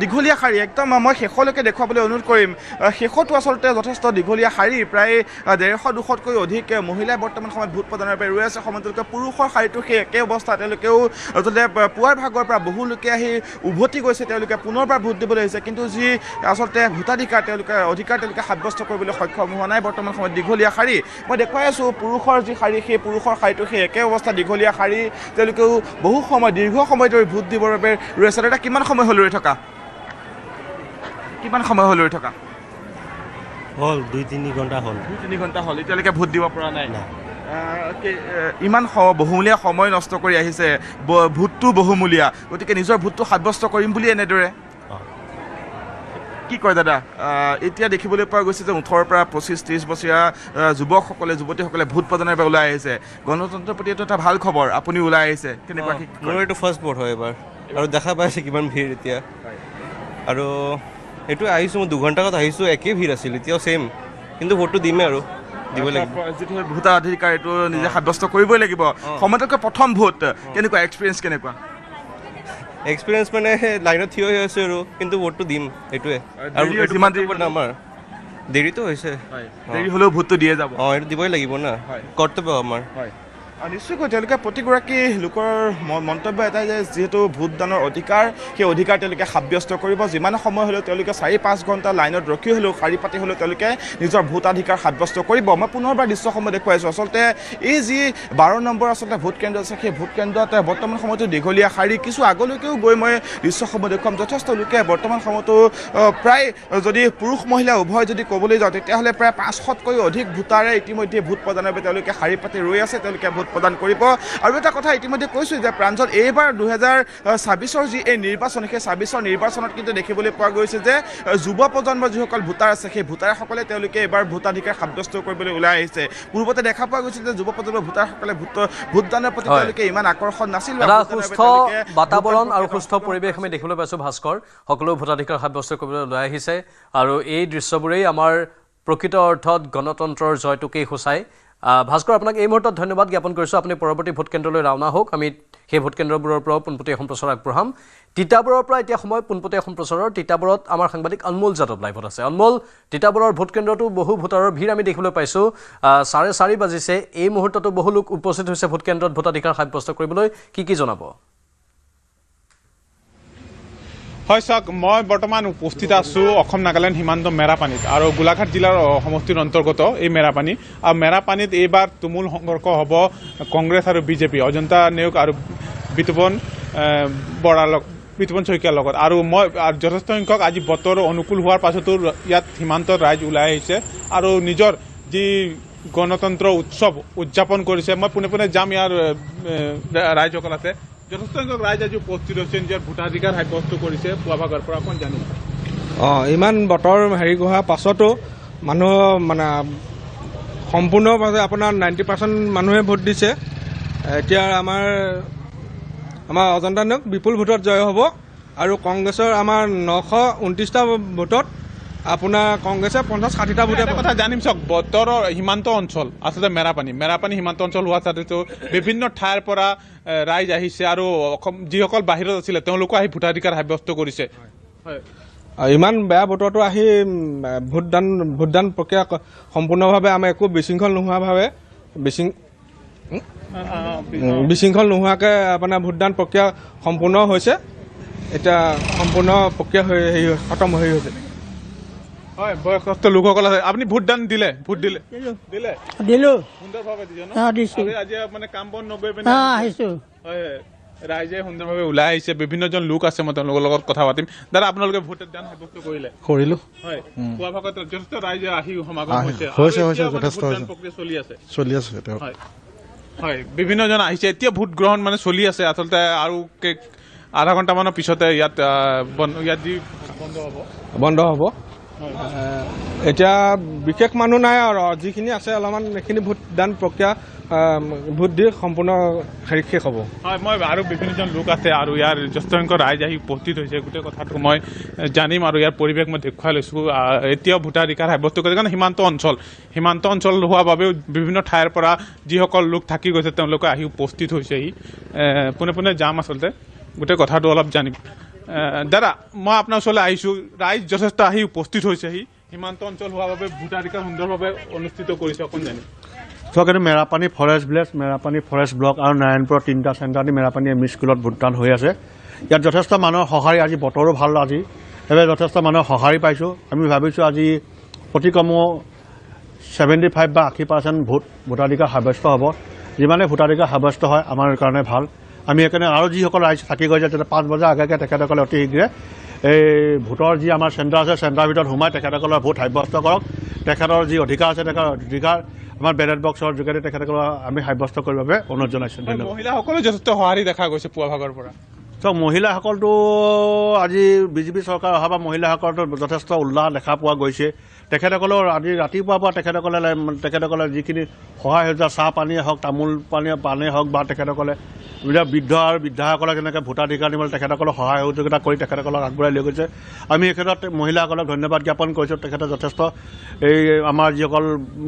দীঘলীয়া শাৰী একদম মই শেষলৈকে দেখুৱাবলৈ অনুৰোধ কৰিম শেষতো আচলতে যথেষ্ট দীঘলীয়া শাৰী প্ৰায় 150-200তকৈ অধিক মহিলাই বৰ্তমান সময়ত ভোট প্ৰদানৰ বাবে ৰৈ আছে সমান্তৰালকৈ পুৰুষৰ শাৰীটো সেই একে অৱস্থা তেওঁলোকেও আচলতে পুৱাৰ ভাগৰ পৰা বহু লোকে আহি উভতি গৈছে তেওঁলোকে পুনৰবাৰ ভোট দিবলৈ আহিছে কিন্তু যি আচলতে ভোটাধিকাৰ তেওঁলোকে সাব্যস্ত কৰিবলৈ সক্ষম হোৱা নাই বৰ্তমান সময়ত দীঘলীয়া শাৰী মই দেখুৱাই আছোঁ পুৰুষৰ যি শাৰী সেই পুৰুষৰ শাৰীটো সেই একে অৱস্থা দীঘলীয়া শাৰী তেওঁলোকেও বহু সময় দীৰ্ঘ সময় ধৰি ভোট দিবৰ বাবে ৰৈ আছে এটা কিমান সময় হ'ল ৰৈ থকা
হ'ল 2-3 ঘণ্টা হ'ল
2-3 ঘণ্টা হ'ল এতিয়ালৈকে ভোট দিব পৰা নাই ইমান বহুমূলীয়া সময় নষ্ট কৰি আহিছে ভোটটো বহুমূলীয়া গতিকে নিজৰ ভোটটো সাব্যস্ত কৰিম বুলি এনেদৰে কি কয় দাদা এতিয়া দেখিবলৈ পোৱা গৈছে যে 18 পৰা 25-30 বছৰীয়া যুৱতীসকলে ভোট প্ৰদানৰ বাবে ওলাই আহিছে গণতন্ত্ৰৰ প্ৰতি এইটো এটা ভাল খবৰ আপুনি ওলাই আহিছে কেনেকুৱা
মোৰ এইটো ফাৰ্ষ্ট ভোট হয় এবাৰ আৰু দেখা পাইছে কিমান ভিৰ এতিয়া আৰু এইটো আহিছোঁ মই 2 ঘণ্টা আগত আহিছোঁ একেই ভিৰ আছিল এতিয়াও ছেইম কিন্তু ভোটটো দিমেই আৰু
দিব লাগিব
যিটো ভোটাধিকাৰ এইটো নিজে সাব্যস্ত কৰিবই লাগিব সময়তকৈ প্ৰথম ভোট কেনেকুৱা এক্সপিৰিয়েঞ্চ কেনেকুৱা
এক্সপিৰিয়েঞ্চ মানে লাইনত থিয় হৈ আছোঁ আৰু কিন্তু ভোটটো দিম এইটোৱে আৰু
যিমান দেৰি
আমাৰ দেৰিতো হৈছে
দেৰি হ'লেও ভোটটো দিয়ে যাব
এইটো দিবই লাগিব না কৰ্তব্য আমাৰ
আৰু নিশ্চয়কৈ তেওঁলোকে প্ৰতিগৰাকী লোকৰ মন্তব্য এটাই যে যিহেতু ভোটদানৰ অধিকাৰ সেই অধিকাৰ তেওঁলোকে সাব্যস্ত কৰিব যিমান সময় হ'লেও তেওঁলোকে 4-5 ঘণ্টা লাইনত ৰখি হ'লেও শাৰী পাতি হ'লেও তেওঁলোকে নিজৰ ভোটাধিকাৰ সাব্যস্ত কৰিব মই পুনৰবাৰ দৃশ্যসমূহ দেখুৱাইছোঁ আচলতে এই যি 12 নম্বৰ আচলতে ভোট কেন্দ্ৰ আছে সেই ভোট কেন্দ্ৰত বৰ্তমান সময়তো দীঘলীয়া শাৰী কিছু আগলৈকেও গৈ মই দৃশ্যসমূহ দেখুৱাম যথেষ্ট লোকে বৰ্তমান সময়তো প্ৰায় যদি পুৰুষ মহিলা উভয় যদি ক'বলৈ যাওঁ তেতিয়াহ'লে প্ৰায় 500তকৈ অধিক ভোটাৰে ইতিমধ্যে ভোট প্ৰদানৰ বাবে তেওঁলোকে শাৰী পাতি ৰৈ আছে তেওঁলোকে ভোট প্ৰদান কৰিব আৰু এটা কথা ইতিমধ্যে কৈছোঁ যে প্ৰাঞ্জল এইবাৰ 2026ৰ যি এই নিৰ্বাচন সেই 26ৰ নিৰ্বাচনত কিন্তু দেখিবলৈ পোৱা গৈছে যে যুৱ প্ৰজন্মৰ যিসকল ভোটাৰ আছে সেই ভোটাৰসকলে তেওঁলোকে এইবাৰ ভোটাধিকাৰ সাব্যস্ত কৰিবলৈ ওলাই আহিছে পূৰ্বতে দেখা পোৱা গৈছিল যে যুৱ প্ৰজন্মৰ ভোটাৰসকলে ভোটদানৰ প্ৰতি তেওঁলোকে ইমান আকৰ্ষণ নাছিল
এটা সুস্থ বাতাবৰণ আৰু সুস্থ পৰিৱেশ আমি দেখিবলৈ পাইছোঁ ভাস্কৰ সকলো ভোটাধিকাৰ সাব্যস্ত কৰিবলৈ ওলাই আহিছে আৰু এই দৃশ্যবোৰেই আমাৰ প্ৰকৃত অৰ্থত গণতন্ত্ৰৰ জয়টোকেই সূচায় ভাস্কৰ আপোনাক এই মুহূৰ্তত ধন্যবাদ জ্ঞাপন কৰিছোঁ আপুনি পৰৱৰ্তী ভোটকেন্দ্ৰলৈ ৰাওনা হওক আমি সেই ভোটকেন্দ্ৰবোৰৰ পৰাও পোনপটীয়া সম্প্ৰচাৰ আগবঢ়াম তিতাবৰৰ পৰা এতিয়া সময় পোনপটীয়া সম্প্ৰচাৰৰ তিতাবৰত আমাৰ সাংবাদিক অনমোল যাদৱ লাইভত আছে অনমোল তিতাবৰৰ ভোটকেন্দ্ৰতো বহু ভোটাৰৰ ভিৰ আমি দেখিবলৈ পাইছোঁ 4:30 বাজিছে এই মুহূৰ্ততো বহু লোক উপস্থিত হৈছে ভোটকেন্দ্ৰত ভোটাধিকাৰ সাব্যস্ত কৰিবলৈ কি জনাব
হয় চাওক মই বৰ্তমান উপস্থিত আছোঁ অসম নাগালেণ্ড সীমান্ত মেৰাপানীত আৰু গোলাঘাট জিলাৰ সমষ্টিৰ অন্তৰ্গত এই মেৰাপানী আৰু মেৰাপানীত এইবাৰ তুমুল সংঘৰ্ষ হ'ব কংগ্ৰেছ আৰু বিজেপি অজন্তা নেওগ আৰু বিতুপন শইকীয়াৰ লগত আৰু মই যথেষ্ট সংখ্যক আজি বতৰ অনুকূল হোৱাৰ পাছতো ইয়াত সীমান্তত ৰাইজ ওলাই আহিছে আৰু নিজৰ যি গণতন্ত্ৰ উৎসৱ উদযাপন কৰিছে মই পোনে পোনে যাম ইয়াৰ ৰাইজসকল আছে যথেষ্ট সংখ্যক ৰাইজ আজি উপস্থিত হৈছে নিজৰ ভোটাধিকাৰ সাব্যস্ত কৰিছে পুৱা ভাগৰ পৰা অকণ জানিম
ইমান বতৰ হেৰি হোৱাৰ পাছতো মানুহ মানে সম্পূৰ্ণভাৱে আপোনাৰ 90% মানুহে ভোট দিছে এতিয়া আমাৰ অজন্তা নেওগ বিপুল ভোটত জয় হ'ব আৰু কংগ্ৰেছৰ আমাৰ 929টা ভোটত আপোনাৰ কংগ্ৰেছে 50-60টা ভোটৰ
কথা জানিম চাওক বতৰৰ সীমান্ত অঞ্চল আচলতে মেৰাপানী সীমান্ত অঞ্চল হোৱা স্বত্বেও বিভিন্ন ঠাইৰ পৰা ৰাইজ আহিছে আৰু যিসকল বাহিৰত আছিলে তেওঁলোকো আহি ভোটাধিকাৰ সাব্যস্ত কৰিছে
ইমান বেয়া বতৰটো আহি ভোটদান প্ৰক্ৰিয়া সম্পূৰ্ণভাৱে আমাৰ একো বিশৃংখল নোহোৱাভাৱে বিশৃংখল নোহোৱাকৈ আপোনাৰ ভোটদান প্ৰক্ৰিয়া সম্পূৰ্ণ হৈছে এতিয়া সম্পূৰ্ণ প্ৰক্ৰিয়া খতম হৈ হৈছে
হয় বয়সস্থ লোকসকল আছে আপুনি ভোটদান দিলে
দিলোঁ
সুন্দৰভাৱে
দিছোঁ
আজি মানে কাম বন নগৈ
আহিছোঁ
হয় ৰাইজে সুন্দৰভাৱে ওলাই আহিছে বিভিন্নজন লোক আছে মই তেওঁলোকৰ লগত কথা পাতিম দাদা আপোনালোকে ভোটদান সাব্যস্ত কৰিলোঁ হয় পুৱা ভাগত যথেষ্ট ৰাইজে আহি সমাগম হৈছে যথেষ্ট প্ৰক্ৰিয়া চলি আছে হয় বিভিন্নজন আহিছে এতিয়া ভোট গ্ৰহণ মানে চলি আছে আচলতে আৰু আধা ঘণ্টামানৰ পিছতে ইয়াত যি
বন্ধ হ'ব এতিয়া বিশেষ মানুহ নাই আৰু যিখিনি আছে অলপমান এইখিনি ভোটদান প্ৰক্ৰিয়া ভোট দি সম্পূৰ্ণ শেষ হ'ব
হয় মই আৰু বিভিন্নজন লোক আছে আৰু ইয়াৰ যথেষ্ট সংখ্যক ৰাইজ আহি উপস্থিত হৈছে গোটেই কথাটো মই জানিম আৰু ইয়াৰ পৰিৱেশ মই দেখুৱাই লৈছোঁ এতিয়াও ভোটাধিকাৰ সাব্যস্ত কৰিছে কাৰণ সীমান্ত অঞ্চল হোৱাৰ বাবেও বিভিন্ন ঠাইৰ পৰা যিসকল লোক থাকি গৈছে তেওঁলোকে আহি উপস্থিত হৈছেহি পোনে পোনে যাম আচলতে গোটেই কথাটো অলপ জানিম দাদা মই আপোনাৰ ওচৰলৈ আহিছোঁ ৰাইজ যথেষ্ট আহি উপস্থিত হৈছেহি সীমান্ত অঞ্চল হোৱাৰ বাবে ভোটাধিকাৰ সুন্দৰভাৱে অনুষ্ঠিত কৰিছে অকণ জানিম
চাওক এইটো Merapani forest village Merapani forest block আৰু নাৰায়ণপুৰৰ 3টা চেণ্টাৰ দি মেৰাপানী এম ই স্কুলত ভোটদান হৈ আছে ইয়াত যথেষ্ট মানুহৰ সঁহাৰি আজি বতৰো ভাল আজি সেইবাবে যথেষ্ট মানুহৰ সঁহাৰি পাইছোঁ আমি ভাবিছোঁ আজি অতি কমেও 75 বা 80% ভোটাধিকাৰ সাব্যস্ত হ'ব যিমানে ভোটাধিকাৰ সাব্যস্ত হয় আমাৰ কাৰণে ভাল আমি সেইকাৰণে আৰু যিসকল ৰাইজ থাকি গৈছে তেতিয়া 5 বজাৰ আগে তেখেতসকলে অতি শীঘ্ৰে এই ভোটৰ যি আমাৰ চেণ্টাৰ আছে চেণ্টাৰৰ ভিতৰত সোমাই তেখেতসকলৰ ভোট সাব্যস্ত কৰক তেখেতৰ যি অধিকাৰ আছে তেখেতৰ অধিকাৰ আমাৰ বেলেট বক্সৰ যোগেদি তেখেতসকলক আমি সাব্যস্ত কৰিবৰ বাবে অনুৰোধ জনাইছোঁ
মহিলাসকলে যথেষ্ট সঁহাৰি দেখা গৈছে পুৱা ভাগৰ পৰা
চাওক মহিলাসকলতো আজি বিজেপি চৰকাৰ অহাৰ পৰা মহিলাসকলতো যথেষ্ট উল্লাস দেখা পোৱা গৈছে তেখেতসকলৰ আজি ৰাতিপুৱাৰ পৰা তেখেতসকলে যিখিনি সহায় হৈছে চাহ পানীয়ে হওক তামোল পানীয়ে হওক বা তেখেতসকলে এতিয়া বৃদ্ধ আৰু বৃদ্ধাসকলক এনেকৈ ভোটাধিকাৰ দিবলৈ তেখেতসকলক সহায় সহযোগিতা কৰি তেখেতসকলক আগবঢ়াই লৈ গৈছে আমি এই ক্ষেত্ৰত মহিলাসকলক ধন্যবাদ জ্ঞাপন কৰিছোঁ তেখেতে যথেষ্ট এই আমাৰ যিসকল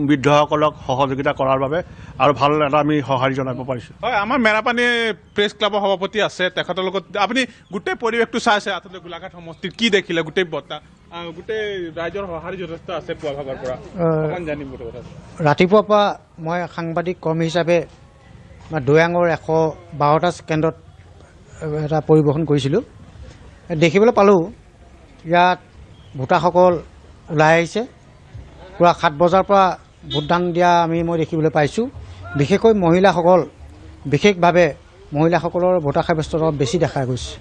বৃদ্ধসকলক সহযোগিতা কৰাৰ বাবে আৰু ভাল এটা আমি সঁহাৰি জনাব পাৰিছোঁ
হয় আমাৰ মেৰাপানী প্ৰেছ ক্লাবৰ সভাপতি আছে তেখেতৰ লগত আপুনি গোটেই পৰিৱেশটো চাইছে আচলতে গোলাঘাট সমষ্টিত কি দেখিলে গোটেই বতাহ গোটেই ৰাইজৰ সঁহাৰি যথেষ্ট আছে পুৱা ভাগৰ পৰা অকণ জানিম কথা
ৰাতিপুৱাৰ পৰা মই সাংবাদিক কৰ্মী হিচাপে দৈয়াঙৰ 112টা কেন্দ্ৰত এটা পৰিৱেশন কৰিছিলোঁ দেখিবলৈ পালোঁ ইয়াত ভোটাৰসকল ওলাই আহিছে পুৰা 7 বজাৰ পৰা ভোটদান দিয়া মই দেখিবলৈ পাইছোঁ বিশেষকৈ মহিলাসকল বিশেষভাৱে মহিলাসকলৰ ভোটাৰ সাব্যস্ততা বেছি দেখা গৈছে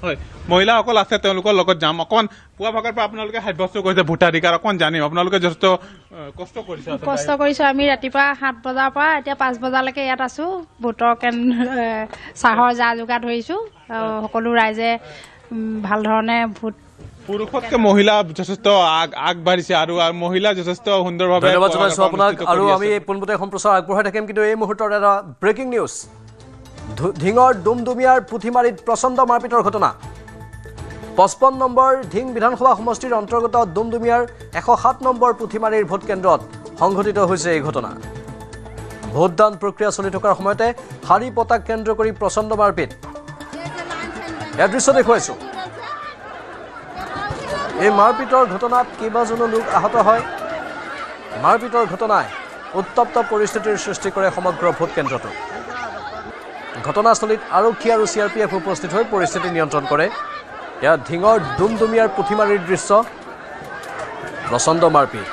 হয় মহিলাসকল আছে তেওঁলোকৰ লগত যাম অকণমান পুৱা ভাগৰ পৰা আপোনালোকে সাব্যস্ত কৰিছে ভোটাধিকাৰ অকণমান জানিম আপোনালোকে যথেষ্ট কষ্ট কৰিছে
আমি ৰাতিপুৱা 7 বজাৰ পৰা এতিয়া 5 বজালৈকে ইয়াত আছোঁ ভোটৰ চাহৰ যা যোগাৰ ধৰিছোঁ সকলো ৰাইজে ভাল ধৰণে ভোট
পুৰুষতকৈ মহিলা যথেষ্ট আগবাঢ়িছে আৰু মহিলা যথেষ্ট সুন্দৰভাৱে
ধন্যবাদ জনাইছোঁ আপোনাক আৰু আমি পোনপটীয়া সম্প্ৰচাৰ আগবঢ়াই থাকিম কিন্তু এই মুহূৰ্তত এটা ব্ৰেকিং নিউজ ধিঙৰ ডুমডুমিয়াৰ পুথিমাৰীত প্ৰচণ্ড মাৰপিটৰ ঘটনা 55 নম্বৰ ধিং বিধানসভা সমষ্টিৰ অন্তৰ্গত ডুমডুমিয়াৰ 107 নম্বৰ পুথিমাৰীৰ ভোট কেন্দ্ৰত সংঘটিত হৈছে এই ঘটনা ভোটদান প্ৰক্ৰিয়া চলি থকাৰ সময়তে শাৰী পতাক কেন্দ্ৰ কৰি প্ৰচণ্ড মাৰপিট ইয়াৰ দৃশ্য দেখুৱাইছোঁ এই মাৰপিটৰ ঘটনাত কেইবাজনো লোক আহত হয় মাৰপিটৰ ঘটনাই উত্তপ্ত পৰিস্থিতিৰ সৃষ্টি কৰে সমগ্ৰ ভোট কেন্দ্ৰটো ঘটনাস্থলীত আৰক্ষী আৰু CRPF উপস্থিত হৈ পৰিস্থিতি নিয়ন্ত্ৰণ কৰে ইয়াত ধিঙৰ ডুমডুমিয়াৰ পুথিমাৰীৰ দৃশ্য প্ৰচণ্ড মাৰপিট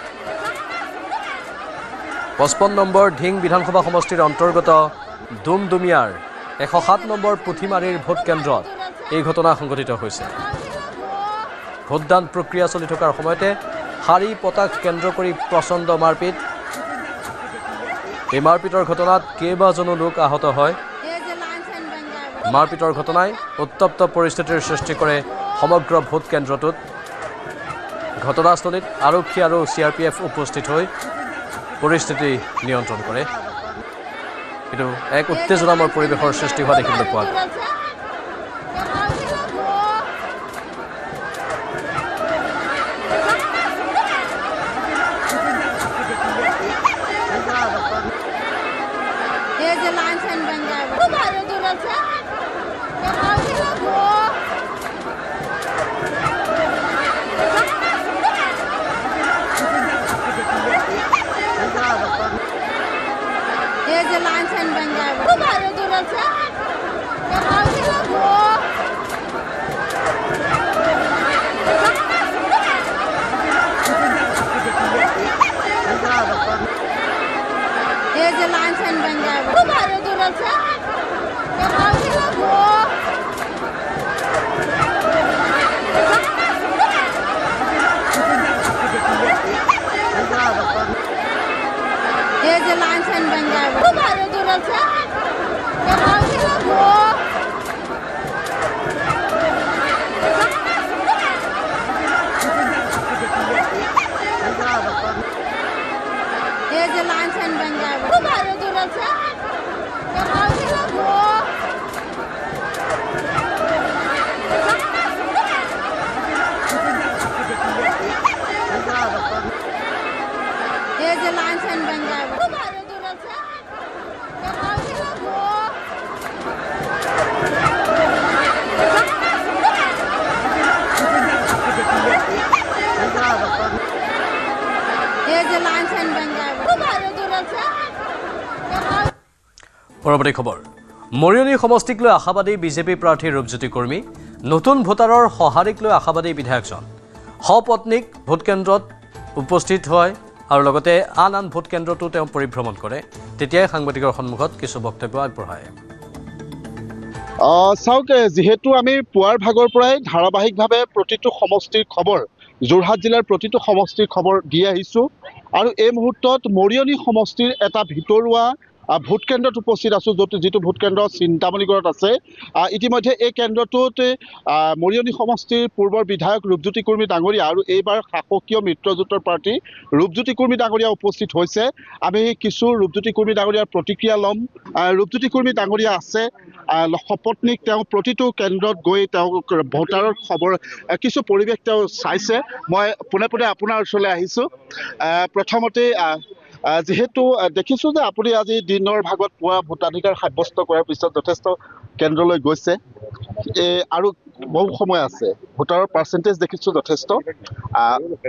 55 নম্বৰ ধিং বিধানসভা সমষ্টিৰ অন্তৰ্গত ডুমডুমিয়াৰ 107 নম্বৰ পুথিমাৰীৰ ভোট কেন্দ্ৰত এই ঘটনা সংঘটিত হৈছে ভোটদান প্ৰক্ৰিয়া চলি থকাৰ সময়তে শাৰী পতাক কেন্দ্ৰ কৰি প্ৰচণ্ড মাৰপিট এই মাৰপিটৰ ঘটনাত কেইবাজনো লোক আহত হয় মাৰপিটৰ ঘটনাই উত্তপ্ত পৰিস্থিতিৰ সৃষ্টি কৰে সমগ্ৰ ভোট কেন্দ্ৰটোত ঘটনাস্থলীত আৰক্ষী আৰু CRPF উপস্থিত হৈ পৰিস্থিতি নিয়ন্ত্ৰণ কৰে কিন্তু এক উত্তেজনাময় পৰিৱেশৰ সৃষ্টি হোৱা দেখিবলৈ পোৱা গ'ল পৰৱৰ্তী খবৰ মৰিয়নি সমষ্টিক লৈ আশাবাদী বিজেপি প্ৰাৰ্থী ৰূপজ্যোতি কৰ্মী নতুন ভোটাৰৰ সঁহাৰিক লৈ আশাবাদী বিধায়কজন সপত্নীক ভোট কেন্দ্ৰত উপস্থিত হয় আৰু লগতে আন আন ভোট কেন্দ্ৰতো তেওঁ পৰিভ্ৰমণ কৰে তেতিয়াই সাংবাদিকৰ সন্মুখত কিছু বক্তব্য আগবঢ়ায়
চাওক যেহেতু আমি পুৱাৰ ভাগৰ পৰাই ধাৰাবাহিকভাৱে প্ৰতিটো সমষ্টিৰ খবৰ যোৰহাট জিলাৰ প্ৰতিটো সমষ্টিৰ খবৰ দি আহিছোঁ আৰু এই মুহূৰ্তত মৰিয়নি সমষ্টিৰ এটা ভিতৰুৱা ভোট কেন্দ্ৰত উপস্থিত আছোঁ, যিটো ভোট কেন্দ্ৰ চিন্তামণিগড়ত আছে। ইতিমধ্যে এই কেন্দ্ৰটোত মৰিয়নি সমষ্টিৰ পূৰ্বৰ বিধায়ক ৰূপজ্যোতি কুৰ্মী ডাঙৰীয়া আৰু এইবাৰ শাসকীয় মিত্ৰজোঁটৰ প্ৰাৰ্থী ৰূপজ্যোতি কুৰ্মী ডাঙৰীয়া উপস্থিত হৈছে। আমি কিছু ৰূপজ্যোতি কুৰ্মী ডাঙৰীয়াৰ প্ৰতিক্ৰিয়া ল'ম। ৰূপজ্যোতি কুৰ্মী ডাঙৰীয়া আছে, সপত্নীক তেওঁ প্ৰতিটো কেন্দ্ৰত গৈ তেওঁ ভোটাৰৰ খবৰ কিছু পৰিৱেশ তেওঁ চাইছে। মই পোনে পোনে আপোনাৰ ওচৰলৈ আহিছোঁ। প্ৰথমতে যিহেতু দেখিছোঁ যে আপুনি আজি দিনৰ ভাগত পুৱা ভোটাধিকাৰ সাব্যস্ত কৰাৰ পিছত যথেষ্ট কেন্দ্ৰলৈ গৈছে আৰু বহু সময় আছে। ভোটাৰৰ পাৰ্চেণ্টেজ দেখিছোঁ যথেষ্ট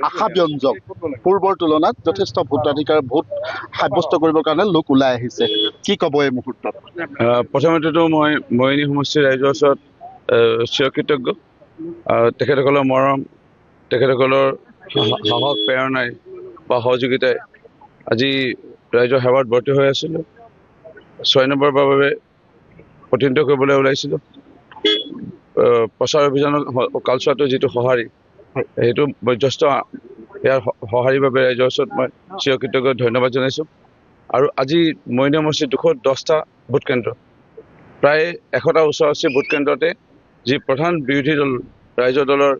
আশাব্যঞ্জক, পূৰ্বৰ তুলনাত যথেষ্ট ভোট সাব্যস্ত কৰিবৰ কাৰণে লোক ওলাই আহিছে। কি ক'ব এই মুহূৰ্তত?
প্ৰথমতেতো মই মৰিয়নি সমষ্টিৰ ৰাইজৰ ওচৰত চিৰকৃতজ্ঞ। তেখেতসকলৰ মৰম, তেখেতসকলৰ সাহস প্ৰেৰণাই বা সহযোগিতাই আজি ৰাইজৰ সেৱাত ব্ৰতী হৈ আছিলোঁ। 6 নম্বৰৰ বাবে প্ৰতিনিধিত্ব কৰিবলৈ ওলাইছিলোঁ। প্ৰচাৰ অভিযানত কালচোৱাটো যিটো সঁহাৰি, সেইটো বয়োজ্যেষ্ঠ ইয়াৰ সঁহাৰিৰ বাবে ৰাইজৰ ওচৰত মই চিৰকৃতজ্ঞ ধন্যবাদ জনাইছোঁ। আৰু আজি মৰিয়নি সমষ্টিৰ 210টা ভোট কেন্দ্ৰ, প্ৰায় 100টা ওচৰা-ওচৰি ভোট কেন্দ্ৰতে যি প্ৰধান বিৰোধী দল ৰাইজৰ দলৰ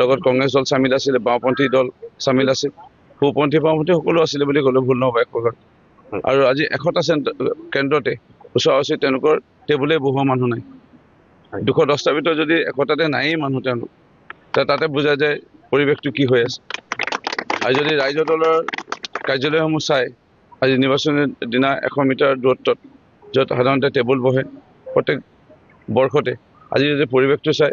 লগত কংগ্ৰেছ দল চামিল আছিলে, বাওঁপন্থী দল চামিল আছিল, সোঁপন্থী বাওঁপন্থী সকলো আছিলে বুলি ক'লেও ভুল নহ'ব এক প্ৰকাৰ। আৰু আজি 100টা কেন্দ্ৰতে ওচৰা-ওচৰি তেওঁলোকৰ টেবুলে বহোৱা মানুহ নাই। 210টাৰ ভিতৰত যদি 100টাতে নায়েই মানুহ তেওঁলোক, তাতে বুজা যায় পৰিৱেশটো কি হৈ আছে। আৰু যদি ৰাইজৰ দলৰ কাৰ্যালয়সমূহ চাই, আজি নিৰ্বাচনৰ দিনা 100 মিটাৰ দূৰত্বত য'ত সাধাৰণতে টেবুল বহে প্ৰত্যেক বৰ্ষতে, আজি যদি পৰিৱেশটো চাই,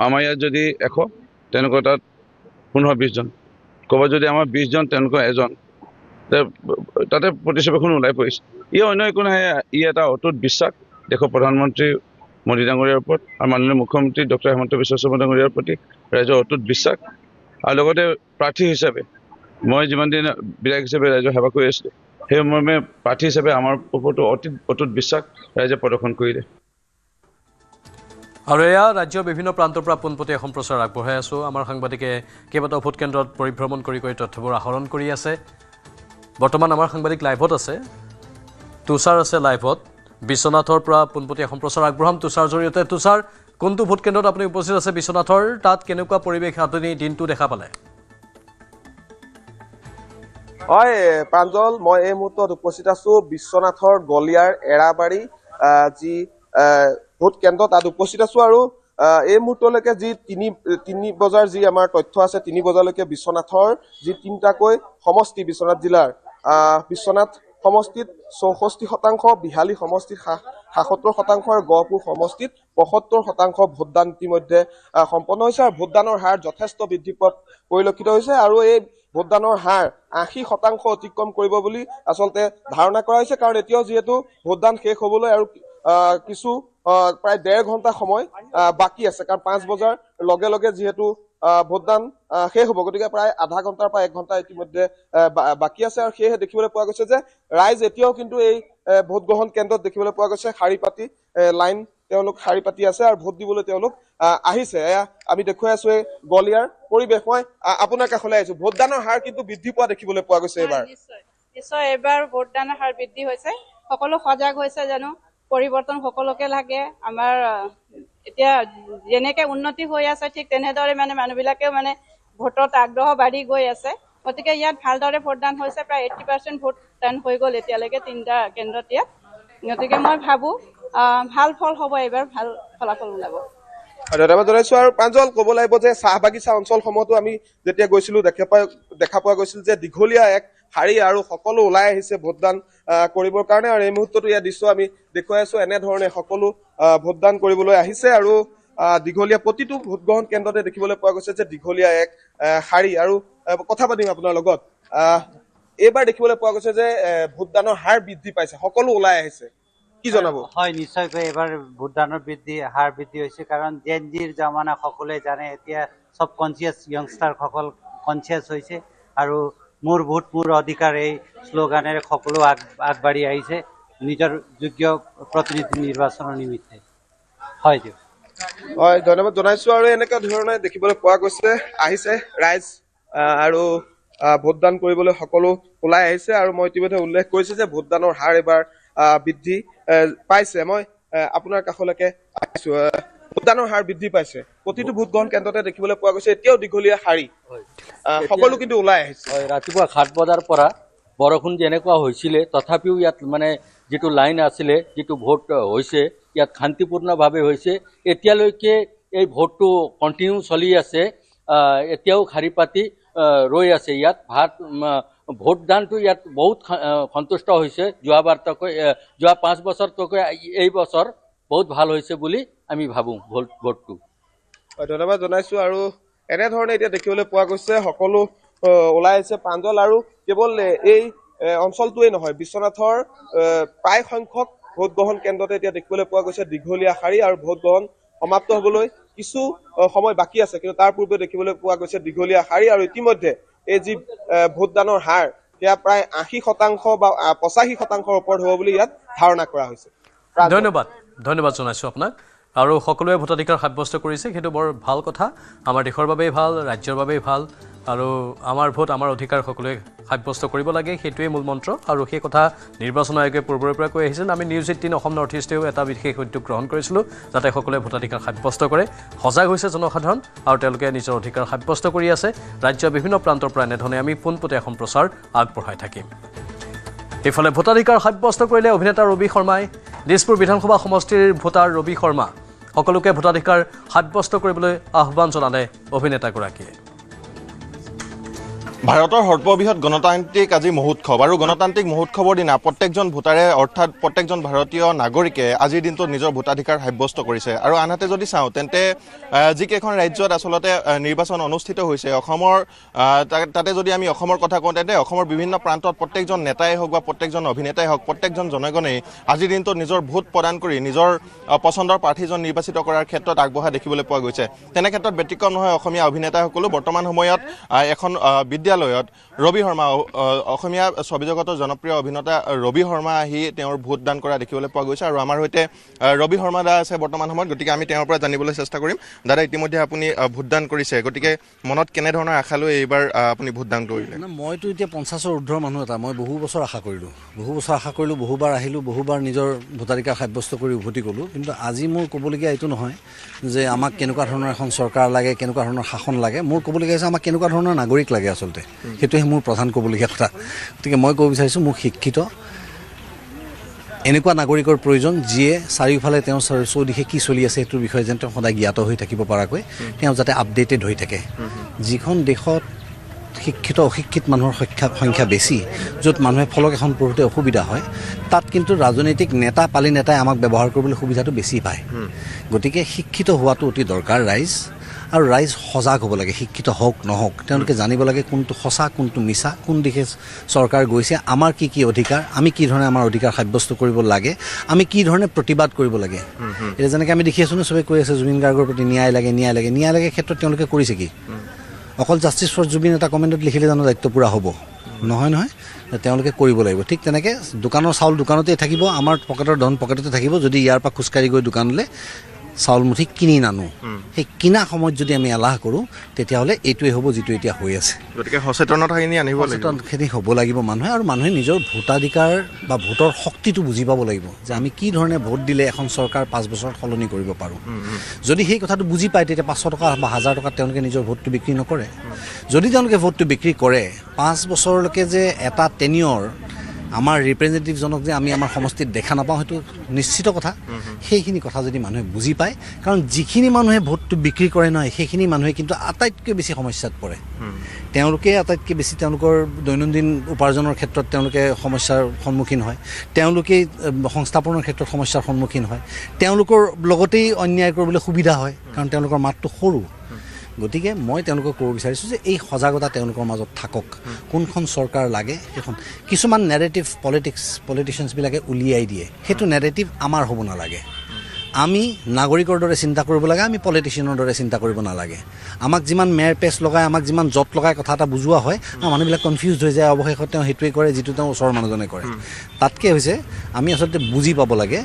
আমাৰ ইয়াত যদি 100, তেওঁলোকৰ তাত 15-20 জন, ক'ৰবাত যদি আমাৰ 20 জন, তেওঁলোকৰ 1 জন, তাতে প্ৰতিচ্ছবিখন ওলাই পৰিছে। ই অন্য একো নহয়, ই এটা অটুট বিশ্বাস দেশৰ প্ৰধানমন্ত্ৰী মোদী ডাঙৰীয়াৰ ওপৰত আৰু মাননীয় মুখ্যমন্ত্ৰী ডক্টৰ হিমন্ত বিশ্ব শৰ্মা ডাঙৰীয়াৰ প্ৰতি ৰাইজৰ অটুট বিশ্বাস। আৰু লগতে প্ৰাৰ্থী হিচাপে মই যিমান দিন বিধায়ক হিচাপে ৰাইজৰ সেৱা কৰি আছিলোঁ, সেই মৰ্মে প্ৰাৰ্থী হিচাপে আমাৰ ওপৰতো অটুট বিশ্বাস ৰাইজে প্ৰদৰ্শন কৰিলে।
আৰু এয়া ৰাজ্যৰ বিভিন্ন প্ৰান্তৰ পৰা পোনপটীয়া সম্প্ৰচাৰ আগবঢ়াই আছোঁ। আমাৰ সাংবাদিকে কেইবাটাও ভোট কেন্দ্ৰত পৰিভ্ৰমণ কৰি তথ্যবোৰ আহৰণ কৰি আছে। বৰ্তমান আমাৰ সাংবাদিক লাইভত আছে, তুষাৰ আছে লাইভত। বিশ্বনাথৰ পৰা পোনপটীয়া সম্প্ৰচাৰ আগবঢ়াম তুষাৰ জৰিয়তে। তুষাৰ, কোনটো ভোট কেন্দ্ৰত আপুনি উপস্থিত আছে বিশ্বনাথৰ? তাত কেনেকুৱা পৰিৱেশ আপুনি দিনটো দেখা পালে?
হয় প্ৰাঞ্জল, মই এই মুহূৰ্তত উপস্থিত আছোঁ বিশ্বনাথৰ গলিয়াৰ এৰাবাৰী যি ভোট কেন্দ্ৰ, তাত উপস্থিত আছোঁ। আৰু এই মুহূৰ্তলৈকে যি তিনি বজাৰ যি আমাৰ তথ্য আছে, 3 বজালৈকে বিশ্বনাথৰ যি 3টাকৈ সমষ্টি বিশ্বনাথ জিলাৰ, বিশ্বনাথ সমষ্টিত 64%, বিহালী সমষ্টিত 77% আৰু গহপুৰ সমষ্টিত 75% ভোটদান ইতিমধ্যে সম্পন্ন হৈছে। আৰু ভোটদানৰ হাৰ যথেষ্ট বৃদ্ধি পোৱা পৰিলক্ষিত হৈছে। আৰু এই ভোটদানৰ হাৰ 80% অতিক্ৰম কৰিব বুলি আচলতে ধাৰণা কৰা হৈছে। কাৰণ এতিয়াও যিহেতু ভোটদান শেষ হ'বলৈ আৰু কিছু প্ৰায় 1.5 ঘণ্টা সময় বাকী আছে। কাৰণ 5 বজাৰ লগে লগে যিহেতু ভোটদান শেষ হ'ব, গতিকে প্ৰায় আধা ঘণ্টাৰ পৰা 1 ঘণ্টা ইতিমধ্যে বাকী আছে। আৰু সেয়েহে দেখিবলৈ পোৱা গৈছে যে ৰাইজ এতিয়াও কিন্তু এই ভোট গ্ৰহণ কেন্দ্ৰত দেখিবলৈ পোৱা গৈছে শাৰী পাতি তেওঁলোক শাৰী পাতি আছে আৰু ভোট দিবলৈ তেওঁলোক আহিছে। এয়া আমি দেখুৱাই আছো এই গলিয়াৰ পৰিৱেশ। মই আপোনাৰ কাষলৈ আহিছো, ভোটদানৰ হাৰ কিন্তু বৃদ্ধি পোৱা দেখিবলৈ পোৱা গৈছে এইবাৰ।
নিশ্চয় এইবাৰ ভোটদানৰ হাৰ বৃদ্ধি হৈছে, সকলো সজাগ হৈছে জানো, পৰিৱৰ্তন সকলোকে লাগে। আমাৰ এতিয়া যেনেকে উন্নতি হৈ আছে ঠিক তেনেদৰে মানুহবিলাকেও ভোটত আগ্ৰহ বাঢ়ি গৈ আছে। গতিকে ইয়াত ভালদৰে ভোটদান হৈছে, প্ৰায় 80% ভোটদান হৈ গ'ল এতিয়ালৈকে 3টা কেন্দ্ৰত ইয়াত। গতিকে মই ভাবো ভাল ফল হ'ব, এইবাৰ ভাল ফলাফল ওলাব।
ধন্যবাদ জনাইছো। আৰু প্ৰাঞ্জল, ক'ব লাগিব যে চাহ বাগিচা অঞ্চলসমূহতো আমি যেতিয়া গৈছিলো দেখা পোৱা গৈছিল যে দীঘলীয়া এক শাৰী আৰু সকলো ওলাই আহিছে ভোটদান কৰিবৰ কাৰণে। আৰু এই মুহূৰ্ততো ইয়াৰ দৃশ্য আমি দেখুৱাই আছো, এনেধৰণে সকলো ভোটদান কৰিবলৈ আহিছে। আৰু দীঘলীয়া প্ৰতিটো ভোটগ্ৰহণ কেন্দ্ৰতে দেখিবলৈ পোৱা গৈছে যে দীঘলীয়া এক শাৰী। আৰু কথা পাতিম আপোনাৰ লগত, এইবাৰ দেখিবলৈ পোৱা গৈছে যে ভোটদানৰ হাৰ বৃদ্ধি পাইছে, সকলো ওলাই আহিছে, কি জনাব?
হয়, নিশ্চয়কৈ এইবাৰ ভোটদানৰ হাৰ বৃদ্ধি হৈছে। কাৰণ জেন জিৰ জামানা সকলোৱে জানে, এতিয়া চব কনচিয়াছ য়ংষ্টাৰসকল কনচিয়াছ হৈছে। আৰু মোৰ ভোট মোৰ অধিকাৰ এই শ্লোগানেৰে সকলো আগবাঢ়ি আহিছে নিজৰ যোগ্য প্ৰতিনিধি নিৰ্বাচনৰ নিমিত্তে। হয় দিয়ক।
হয়, ধন্যবাদ জনাইছো। আৰু এনেকুৱা ধৰণে দেখিবলৈ পোৱা গৈছে আহিছে ৰাইজ আৰু ভোটদান কৰিবলৈ সকলো ওলাই আহিছে। আৰু মই ইতিমধ্যে উল্লেখ কৰিছো যে ভোটদানৰ হাৰ এইবাৰ বৃদ্ধি পাইছে। মই আপোনাৰ কাষলৈকে আহিছো। ভোটদানৰ হাৰ বৃদ্ধি পাইছে, প্ৰতিটো ভোটগ্ৰহণ কেন্দ্ৰতে দেখিবলৈ পোৱা গৈছে এতিয়াও দীঘলীয়া শাৰী, সকলো কিন্তু ওলাই আহিছে।
ৰাতিপুৱা 7 বজাৰ পৰা বৰষুণ যেনেকুৱা হৈছিলে তথাপিও ইয়াত মানে যিটো লাইন আছিলে, যিটো ভোট হৈছে ইয়াত শান্তিপূৰ্ণভাৱে হৈছে। এতিয়ালৈকে এই ভোটটো কণ্টিনিউ চলি আছে, এতিয়াও শাৰী পাতি ৰৈ আছে ইয়াত। ভোটদানটো ইয়াত বহুত সন্তুষ্ট হৈছে। যোৱা 5 বছৰতকৈ এই বছৰ বহুত ভাল হৈছে বুলি আমি ভাবোঁ ভোটটো।
ধন্যবাদ জনাইছো। আৰু এনেধৰণে এতিয়া দেখিবলৈ পোৱা গৈছে সকলো ওলাই আহিছে প্ৰাঞ্জল। আৰু কেৱল এই অঞ্চলটোৱেই নহয়, বিশ্বনাথৰ প্ৰায় সংখ্যক ভোটগ্ৰহণ কেন্দ্ৰতে এতিয়া দেখিবলৈ পোৱা গৈছে দীঘলীয়া শাৰী, আৰু ভোটগ্ৰহণ সমাপ্ত হ'বলৈ কিছু সময় বাকী আছে, কিন্তু তাৰ পূৰ্বে দেখিবলৈ পোৱা গৈছে দীঘলীয়া শাৰী। আৰু ইতিমধ্যে এই যি ভোটদানৰ হাৰ সেয়া প্ৰায় 80% বা 85% ওপৰত হ'ব বুলি ইয়াত ধাৰণা কৰা হৈছে।
ধন্যবাদ জনাইছোঁ আপোনাক। আৰু সকলোৱে ভোটাধিকাৰ সাব্যস্ত কৰিছে, সেইটো বৰ ভাল কথা। আমাৰ দেশৰ বাবেই ভাল, ৰাজ্যৰ বাবেই ভাল। আৰু আমাৰ ভোট আমাৰ অধিকাৰ সকলোৱে সাব্যস্ত কৰিব লাগে, সেইটোৱেই মূল মন্ত্ৰ। আৰু সেই কথা নিৰ্বাচন আয়োগে পূৰ্বৰে পৰা কৈ আহিছিল। আমি নিউজ 18 অসম নৰ্থ ইষ্টেও এটা বিশেষ উদ্যোগ গ্ৰহণ কৰিছিলোঁ, যাতে সকলোৱে ভোটাধিকাৰ সাব্যস্ত কৰে। সজাগ হৈছে জনসাধাৰণ, আৰু তেওঁলোকে নিজৰ অধিকাৰ সাব্যস্ত কৰি আছে। ৰাজ্যৰ বিভিন্ন প্ৰান্তৰ পৰা এনেধৰণে আমি পোনপটীয়া সম্প্ৰচাৰ আগবঢ়াই থাকিম। ইফালে ভোটাধিকাৰ সাব্যস্ত কৰিলে অভিনেতা ৰবি শৰ্মাই। দিছপুৰ বিধানসভা সমষ্টিৰ ভোটাৰ ৰবি শৰ্মা সকলোকে ভোটাধিকাৰ সাব্যস্ত কৰিবলৈ আহ্বান জনালে অভিনেতাগৰাকীয়ে।
ভাৰতৰ সৰ্ববৃহৎ গণতান্ত্ৰিক আজি মহোৎসৱ, আৰু গণতান্ত্ৰিক মহোৎসৱৰ দিনা প্ৰত্যেকজন ভোটাৰে অৰ্থাৎ প্ৰত্যেকজন ভাৰতীয় নাগৰিকে আজিৰ দিনটোত নিজৰ ভোটাধিকাৰ সাব্যস্ত কৰিছে। আৰু আনহাতে যদি চাওঁ তেন্তে যিকেইখন ৰাজ্যত আচলতে নিৰ্বাচন অনুষ্ঠিত হৈছে, অসমৰ তাতে যদি আমি অসমৰ কথা কওঁ তেন্তে অসমৰ বিভিন্ন প্ৰান্তত প্ৰত্যেকজন নেতাই হওক বা প্ৰত্যেকজন অভিনেতাই হওক, প্ৰত্যেকজন জনগণেই আজিৰ দিনটোত নিজৰ ভোট প্ৰদান কৰি নিজৰ পচন্দৰ প্ৰাৰ্থীজন নিৰ্বাচিত কৰাৰ ক্ষেত্ৰত আগবঢ়া দেখিবলৈ পোৱা গৈছে। তেনে ক্ষেত্ৰত ব্যতিক্ৰম নহয় অসমীয়া অভিনেতাসকলো। বৰ্তমান সময়ত এখন বিদ্যালয়ত ৰবি শৰ্মা, অসমীয়া ছবি জগতৰ জনপ্ৰিয় অভিনেতা ৰবি শৰ্মা আহি তেওঁৰ ভোটদান কৰা দেখিবলৈ পোৱা গৈছে। আৰু আমাৰ সৈতে ৰবি শৰ্মা দা আছে বৰ্তমান সময়ত, গতিকে আমি তেওঁৰ পৰা জানিবলৈ চেষ্টা কৰিম। দাদা, ইতিমধ্যে আপুনি ভোটদান কৰিছে, গতিকে মনত কেনেধৰণৰ আশা লৈ এইবাৰ আপুনি ভোটদান কৰিলে?
মইতো এতিয়া 50ৰ ঊৰ্ধ্বৰ মানুহ এটা, মই বহু বছৰ আশা কৰিলোঁ, বহুবাৰ আহিলোঁ, বহুবাৰ নিজৰ ভোটাধিকাৰ সাব্যস্ত কৰি উভতি গ'লোঁ। কিন্তু আজি মোৰ ক'বলগীয়া এইটো নহয় যে আমাক কেনেকুৱা ধৰণৰ এখন চৰকাৰ লাগে, কেনেকুৱা ধৰণৰ শাসন লাগে। মোৰ ক'বলগীয়া হৈছে আমাক কেনেকুৱা ধৰণৰ নাগৰিক লাগে আচলতে, সেইটোহে মোৰ প্ৰধান ক'বলগীয়া কথা। গতিকে মই ক'ব বিচাৰিছোঁ মোক শিক্ষিত এনেকুৱা নাগৰিকৰ প্ৰয়োজন, যিয়ে চাৰিওফালে তেওঁৰ চৌদিশে কি চলি আছে সেইটোৰ বিষয়ে যেন তেওঁ সদায় জ্ঞাত হৈ থাকিব পৰাকৈ তেওঁ যাতে আপডেটেড হৈ থাকে। যিখন দেশত শিক্ষিত অশিক্ষিত মানুহৰ সংখ্যা বেছি, য'ত মানুহে ফলক এখন পঢ়োঁতে অসুবিধা হয়, তাত কিন্তু ৰাজনৈতিক নেতা পালি নেতাই আমাক ব্যৱহাৰ কৰিবলৈ সুবিধাটো বেছি পায়। গতিকে শিক্ষিত হোৱাটো অতি দৰকাৰ ৰাইজ, আৰু ৰাইজ সজাগ হ'ব লাগে। শিক্ষিত হওক নহওক তেওঁলোকে জানিব লাগে কোনটো সঁচা, কোনটো মিছা, কোন দিশে চৰকাৰ গৈছে, আমাৰ কি কি অধিকাৰ, আমি কি ধৰণে আমাৰ অধিকাৰ সাব্যস্ত কৰিব লাগে, আমি কি ধৰণে প্ৰতিবাদ কৰিব লাগে। এতিয়া যেনেকৈ আমি দেখি আছোঁ ন, চবেই কৈ আছে জুবিন গাৰ্গৰ প্ৰতি ন্যায় লাগে, ন্যায় লাগে। ন্যায় লাগে ক্ষেত্ৰত তেওঁলোকে কৰিছে কি? অকল জাষ্টিছ ফৰ জুবিন এটা কমেণ্টত লিখিলে জানো দায়িত্ব পূৰা হ'ব? নহয়, তেওঁলোকে কৰিব লাগিব। ঠিক তেনেকৈ দোকানৰ চাউল দোকানতেই থাকিব, আমাৰ পকেটৰ ধন পকেটতে থাকিব। যদি ইয়াৰ পৰা খোজকাঢ়ি গৈ দোকানলৈ চাউল মুঠি কিনি নানো, সেই কিনা সময়ত যদি আমি এলাহ কৰোঁ, তেতিয়াহ'লে এইটোৱে হ'ব যিটো এতিয়া হৈ আছে।
গতিকে সচেতনতাখিনি আনিব লাগিব,
সচেতনখিনি হ'ব লাগিব মানুহে, আৰু মানুহে নিজৰ ভোটাধিকাৰ বা ভোটৰ শক্তিটো বুজি পাব লাগিব যে আমি কি ধৰণে ভোট দিলে এখন চৰকাৰ 5 বছৰত সলনি কৰিব পাৰোঁ। যদি সেই কথাটো বুজি পায়, তেতিয়া 500 টকা বা 1000 টকাত তেওঁলোকে নিজৰ ভোটটো বিক্ৰী নকৰে। যদি তেওঁলোকে ভোটটো বিক্ৰী কৰে, 5 বছৰলৈকে যে এটা টেনিয়ৰ আমাৰ ৰিপ্ৰেজেণ্টেটিভজনক যে আমি আমাৰ সমষ্টিত দেখা নাপাওঁ, সেইটো নিশ্চিত কথা। সেইখিনি কথা যদি মানুহে বুজি পায়, কাৰণ যিখিনি মানুহে ভোটটো বিক্ৰী কৰে নহয়, সেইখিনি মানুহে কিন্তু আটাইতকৈ বেছি সমস্যাত পৰে। তেওঁলোকে আটাইতকৈ বেছি তেওঁলোকৰ দৈনন্দিন উপাৰ্জনৰ ক্ষেত্ৰত তেওঁলোকে সমস্যাৰ সন্মুখীন হয়, তেওঁলোকেই সংস্থাপনৰ ক্ষেত্ৰত সমস্যাৰ সন্মুখীন হয়, তেওঁলোকৰ লগতেই অন্যায় কৰিবলৈ সুবিধা হয়, কাৰণ তেওঁলোকৰ মাতটো সৰু। গতিকে মই তেওঁলোকক ক'ব বিচাৰিছোঁ যে এই সজাগতা তেওঁলোকৰ মাজত থাকক। কোনখন চৰকাৰ লাগে সেইখন, কিছুমান নেৰেটিভ পলিটিচিয়ানছবিলাকে উলিয়াই দিয়ে, সেইটো নেৰেটিভ আমাৰ হ'ব নালাগে। আমি নাগৰিকৰ দৰে চিন্তা কৰিব লাগে, আমি পলিটিচিয়ানৰ দৰে চিন্তা কৰিব নালাগে। আমাক যিমান মেৰ পেচ লগাই, আমাক যিমান জট লগাই কথা এটা বুজোৱা হয়, মানুহবিলাক কনফিউজ হৈ যায়, অৱশেষত তেওঁ সেইটোৱে কৰে যিটো তেওঁ ওচৰৰ মানুহজনে কৰে। তাতকৈ হৈছে আমি আচলতে বুজি পাব লাগে,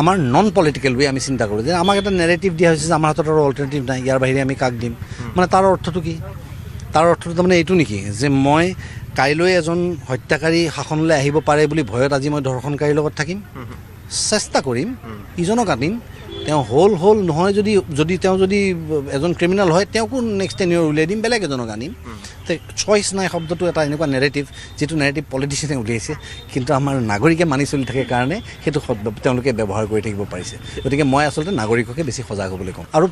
আমাৰ নন পলিটিকেল ৱে আমি চিন্তা কৰোঁ যে আমাক এটা নেৰেটিভ দিয়া হৈছে যে আমাৰ হাতত আৰু অল্টাৰনেটিভ নাই, ইয়াৰ বাহিৰে আমি কাক দিম। মানে তাৰ অৰ্থটো কি? তাৰ অৰ্থটো তাৰমানে এইটো নেকি যে মই কাইলৈ এজন হত্যাকাৰী শাসনলৈ আহিব পাৰে বুলি ভয়ত আজি মই ধৰ্ষণকাৰীৰ লগত থাকিম চেষ্টা কৰিম ইজনক আনিম তেওঁ হ'ল নহয় যদি তেওঁ যদি এজন ক্ৰিমিনেল হয় তেওঁকো নেক্সট 10 year উলিয়াই দিম বেলেগ এজনক আনিম চইচ নাই শব্দটো এটা এনেকুৱা নেৰেটিভ যিটো নেৰেটিভ পলিটিচিয়ানে উলিয়াইছে কিন্তু আমাৰ নাগৰিকে মানি চলি থাকে কাৰণে সেইটো তেওঁলোকে ব্যৱহাৰ কৰি থাকিব পাৰিছে গতিকে মই আচলতে নাগৰিককে বেছি সজাগ হ'বলৈ কওঁ আৰু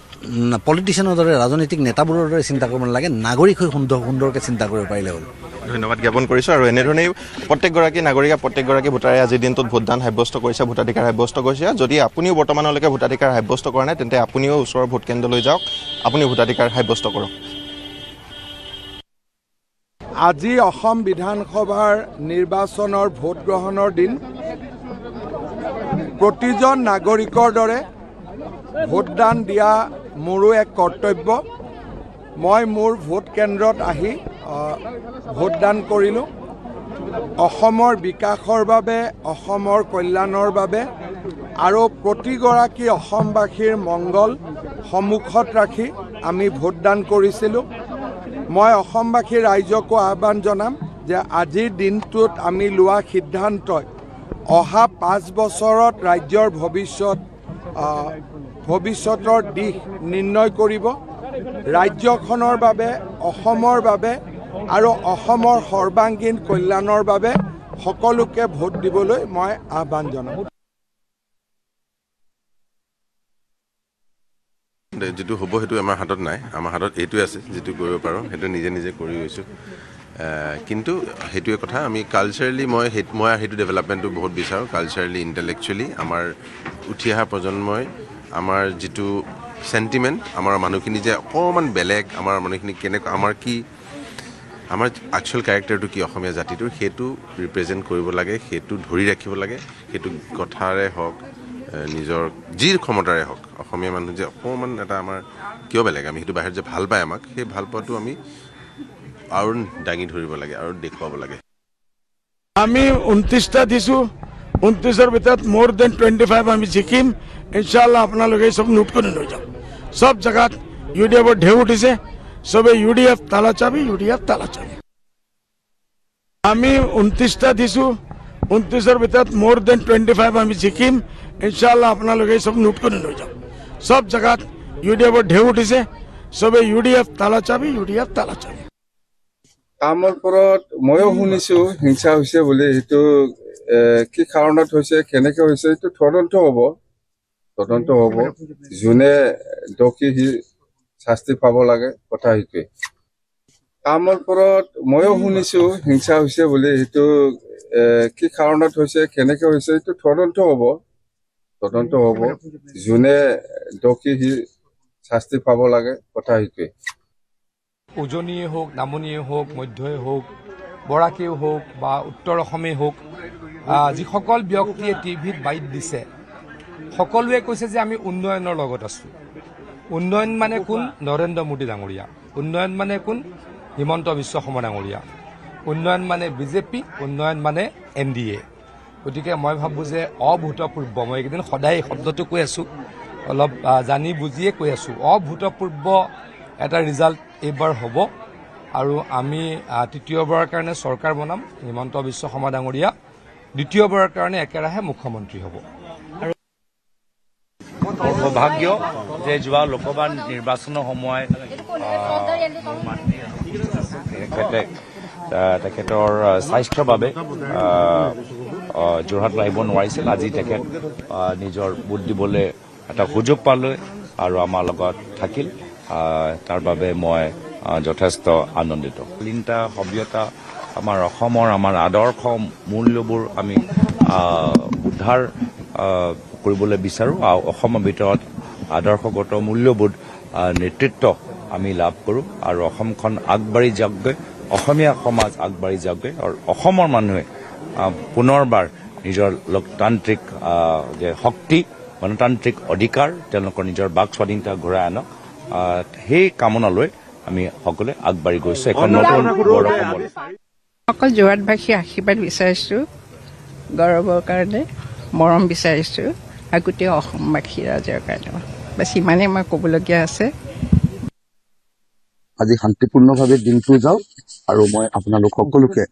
পলিটিচিয়ানৰ দৰে ৰাজনৈতিক নেতাবোৰৰ দৰে চিন্তা কৰিব নালাগে নাগৰিক হৈ সুন্দৰকৈ চিন্তা কৰিব পাৰিলে হ'ল
ধন্যবাদ জ্ঞাপন কৰিছোঁ আৰু এনেধৰণেই প্ৰত্যেকগৰাকী নাগৰিকে প্ৰত্যেকগৰাকী ভোটাৰে আজিৰ দিনটোত ভোটদান সাব্যস্ত কৰিছে ভোটাধিকাৰ সাব্যস্ত কৰিছে যদি আপুনিও বৰ্তমানলৈকে ভোটাধিকাৰ সাব্যস্ত কৰা নাই তেন্তে আপুনিও ওচৰৰ ভোট কেন্দ্ৰলৈ যাওক আপুনিও ভোটাধিকাৰ সাব্যস্ত কৰক
আজি অসম বিধানসভাৰ নিৰ্বাচনৰ ভোট গ্ৰহণৰ দিন প্ৰতিজন নাগৰিকৰ দৰে ভোটদান দিয়া মোৰো এক কৰ্তব্য মই মোৰ ভোট কেন্দ্ৰত আহি ভোটদান কৰিলোঁ অসমৰ বিকাশৰ বাবে অসমৰ কল্যাণৰ বাবে আৰু প্ৰতিগৰাকী অসমবাসীৰ মংগল সন্মুখত ৰাখি আমি ভোটদান কৰিছিলোঁ মই অসমবাসী ৰাইজকো আহ্বান জনাম যে আজিৰ দিনটোত আমি লোৱা সিদ্ধান্তই অহা 5 বছৰত ৰাজ্যৰ ভৱিষ্যতৰ দিশ নিৰ্ণয় কৰিব ৰাজ্যখনৰ বাবে অসমৰ বাবে আৰু অসমৰ সৰ্বাংগীন কল্যাণৰ বাবে সকলোকে ভোট দিবলৈ মই আহ্বান জনাম
যিটো হ'ব সেইটো আমাৰ হাতত নাই আমাৰ হাতত এইটোৱে আছে যিটো কৰিব পাৰোঁ সেইটো নিজে কৰি গৈছোঁ কিন্তু সেইটোৱে কথা আমি কালচাৰেলি মই সেইটো ডেভেলপমেণ্টটো বহুত বিচাৰোঁ কালচাৰেলি ইণ্টেলেকচুৱেলি আমাৰ উঠি অহা প্ৰজন্মই আমাৰ যিটো চেণ্টিমেণ্ট আমাৰ মানুহখিনি যে অকণমান বেলেগ আমাৰ মানুহখিনি কেনেকুৱা আমাৰ একচুৱেল কেৰেক্টাৰটো কি অসমীয়া জাতিটোৰ সেইটো ৰিপ্ৰেজেণ্ট কৰিব লাগে সেইটো ধৰি ৰাখিব লাগে সেইটো কথাৰে হওক নিজৰ যি ক্ষমতাৰে হওক অসমীয়া মানুহ যে অকণমান এটা আমাৰ কিয় বেলেগ আমি সেইটো বাহিৰত যে ভাল পায় আমাক সেই ভাল পোৱাটো আমি আৰু দাঙি ধৰিব লাগে আৰু দেখুৱাব লাগে
আমি 29টা দিছোঁ 29ৰ ভিতৰত মোৰ দেন 25 আমি জিকিম ইনশাআল্লাহ আপোনালোকে চব নোট কৰি লৈ যাওক সব জায়গাত ইউডিএফৰ ঢেউ উঠিছে সবে ইউডিএফ তালা চাবি আমি 29টা দিছোঁ 29ৰ ভিতৰত মোৰ দেন 25 আমি জিকিম ইনশাআল্লাহ আপোনালোকে চব নোট কৰি লৈ যাওক সব জায়গাত ইউডিএফৰ ঢেউ উঠিছে সবে ইউডিএফ তালা চাবি
কামৰ ওপৰত ময়ো শুনিছোঁ হিংসা হৈছে বুলি সেইটো কি কাৰণত হৈছে কেনেকৈ হৈছে সেইটো তদন্ত হ'ব যোনে দোষী সি শাস্তি পাব লাগে কথা সেইটোৱে কামৰ ওপৰত ময়ো শুনিছোঁ হিংসা হৈছে বুলি সেইটো কি কাৰণত হৈছে কেনেকৈ হৈছে সেইটো তদন্ত হ'ব যোনে দোষী সি শাস্তি পাব লাগে কথা সেইটোৱে
উজনিয়ে হওক নামনিয়ে হওক মধ্যই হওক বৰাকেও হওক বা উত্তৰ অসমেই হওক যিসকল ব্যক্তিয়ে টিভিত বাইট দিছে সকলোৱে কৈছে যে আমি উন্নয়নৰ লগত আছোঁ উন্নয়ন মানে কোন নৰেন্দ্ৰ মোদী ডাঙৰীয়া উন্নয়ন মানে কোন হিমন্ত বিশ্ব শৰ্মা ডাঙৰীয়া উন্নয়ন মানে বিজেপি উন্নয়ন মানে NDA গতিকে মই ভাবোঁ যে অভূতপূৰ্ব মই এইকেইদিন সদায় শব্দটো কৈ আছোঁ অলপ জানি বুজিয়ে কৈ আছোঁ অভূতপূৰ্ব এটা ৰিজাল্ট এইবাৰ হ'ব আৰু আমি তৃতীয়বাৰৰ কাৰণে চৰকাৰ বনাম হিমন্ত বিশ্ব শৰ্মা ডাঙৰীয়া দ্বিতীয়বাৰৰ কাৰণে একেৰাহে মুখ্যমন্ত্ৰী হ'ব
সৌভাগ্য যে যোৱা লোকসভা নিৰ্বাচনৰ সময়ত তেখেতৰ স্বাস্থ্যৰ বাবে যোৰহাট আহিব নোৱাৰিছিল আজি তেখেত নিজৰ ভোট দিবলৈ এটা সুযোগ পালে আৰু আমাৰ লগত থাকিল তাৰ বাবে মই যথেষ্ট আনন্দিত শালীনতা সভ্যতা আমাৰ অসমৰ আমাৰ আদৰ্শ মূল্যবোৰ আমি উদ্ধাৰ কৰিবলৈ বিচাৰোঁ আৰু অসমৰ ভিতৰত আদৰ্শগত মূল্যবোধ নেতৃত্ব আমি লাভ কৰোঁ আৰু অসমখন আগবাঢ়ি যাওকগৈ অসমীয়া সমাজ আগবাঢ়ি যাওকগৈ আৰু অসমৰ মানুহে পুনৰবাৰ নিজৰ লোকতান্ত্ৰিক যে শক্তি গণতান্ত্ৰিক অধিকাৰ তেওঁলোকৰ নিজৰ বাক স্বাধীনতা ঘূৰাই আনক সেই কামনালৈ আমি সকলোৱে আগবাঢ়ি গৈছোঁ এখন নতুন গৌৰৱ
অকল যোৰহাটবাসীৰ আশীৰ্বাদ বিচাৰিছোঁ গৌৰৱৰ কাৰণে মৰম বিচাৰিছোঁ আৰু গোটেই অসমবাসী ৰাইজৰ কাৰণে বাছ ইমানেই মই ক'বলগীয়া আছে
আজি শান্তিপূৰ্ণভাৱে দিনটো যাওক আৰু মই আপোনালোক সকলোকে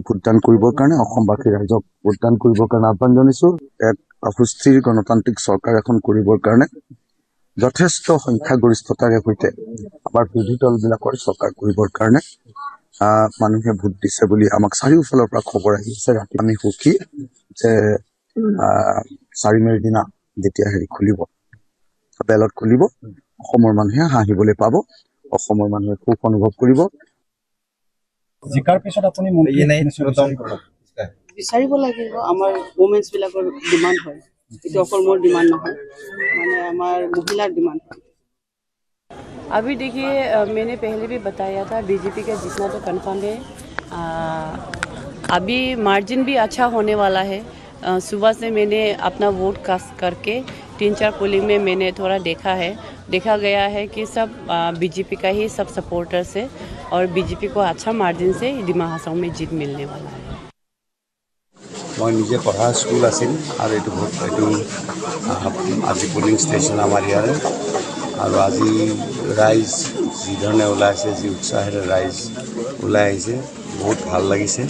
ভোটদান কৰিবৰ কাৰণে অসমবাসী ৰাইজক ভোটদান কৰিবৰ কাৰণে আহ্বান জনাইছোঁ। এক সুস্থিৰ গণতান্ত্ৰিক চৰকাৰ এখন কৰিবৰ কাৰণে যথেষ্ট সংখ্যাগৰিষ্ঠতাৰে সৈতে আমাৰ বিৰোধী দলবিলাকৰ চৰকাৰ কৰিবৰ কাৰণে মানুহে ভোট দিছে বুলি আমাক চাৰিওফালৰ পৰা খবৰ আহিছে। ৰাতি আমি সুখী যে 4 মে'ৰ দিনা যেতিয়া খুলিব, বেলট খুলিব, অসমৰ মানুহে হাঁহিবলৈ পাব, অসমৰ মানুহে সুখ অনুভৱ কৰিব।
জিকাৰ পিছত আপুনি বিচাৰিব লাগিব। আমাৰ ওমেন্স বিলাকৰ ডিমাণ্ড হয়, এইটো অকল মোৰ ডিমাণ্ড নহয়, মানে আমাৰ মহিলাৰ ডিমাণ্ড হয়।
अभी देखिए मैंने पहले भी बताया था बीजेपी का जीतना तो कन्फर्म है। अभी मार्जिन भी अच्छा होने वाला है। सुबह से मैंने अपना वोट कास्ट करके 3-4 पोलिंग में मैंने थोड़ा देखा गया है कि सब बीजेपी का ही सब सपोर्टर्स है और बीजेपी को अच्छा मार्जिन से डिमा हासाओं में जीत मिलने वाला है।
मैं निजे पढ़ा स्कूल आसिल और ये आज पोलिंग स्टेशन आमार यारे और आज राइज जी धरणे ओलाइसे जी उत्साहेरे राइज ओलाई आइसे बहुत ভাল লাগিছে।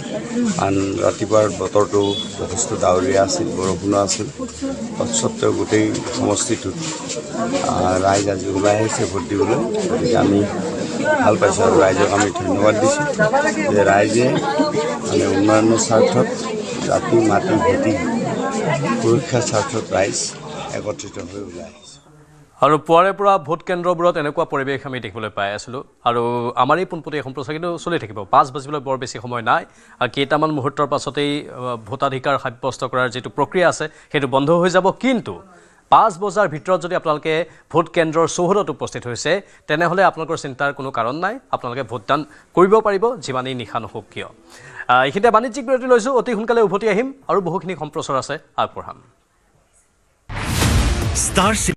আন ৰাতিপুৱাৰ বতৰটো যথেষ্ট ডাৱৰীয়া আছিল, বৰষুণো আছিল, তৎসত্ত্বেও গোটেই সমষ্টিটোত ৰাইজ আজি ওলাই আহিছে ভোট দিবলৈ। গতিকে আমি ভাল পাইছোঁ আৰু ৰাইজক আমি ধন্যবাদ দিছোঁ যে ৰাইজে মানে উন্নয়নৰ স্বাৰ্থত জাতি মাটি ভেটি সুৰক্ষাৰ স্বাৰ্থত ৰাইজ একত্ৰিত হৈ ওলাই আহিছে।
আৰু পুৱাৰে পৰা ভোট কেন্দ্ৰবোৰত এনেকুৱা পৰিৱেশ আমি দেখিবলৈ পাই আছিলোঁ। আৰু আমাৰ এই পোনপটীয়া সম্প্ৰচাৰ কিন্তু চলি থাকিব, 5 বাজিবলৈ বৰ বেছি সময় নাই। আৰু কেইটামান মুহূৰ্তৰ পাছতেই ভোটাধিকাৰ সাব্যস্ত কৰাৰ যিটো প্ৰক্ৰিয়া আছে সেইটো বন্ধ হৈ যাব। কিন্তু 5 বজাৰ ভিতৰত যদি আপোনালোকে ভোট কেন্দ্ৰৰ চৌহদত উপস্থিত হৈছে তেনেহ'লে আপোনালোকৰ চিন্তাৰ কোনো কাৰণ নাই, আপোনালোকে ভোটদান কৰিব পাৰিব যিমানেই নিশা নহওক কিয়। এইখিনিতে বাণিজ্যিক বিৰতি লৈছোঁ, অতি সোনকালে উভতি আহিম আৰু বহুখিনি সম্প্ৰচাৰ আছে আগবঢ়াম।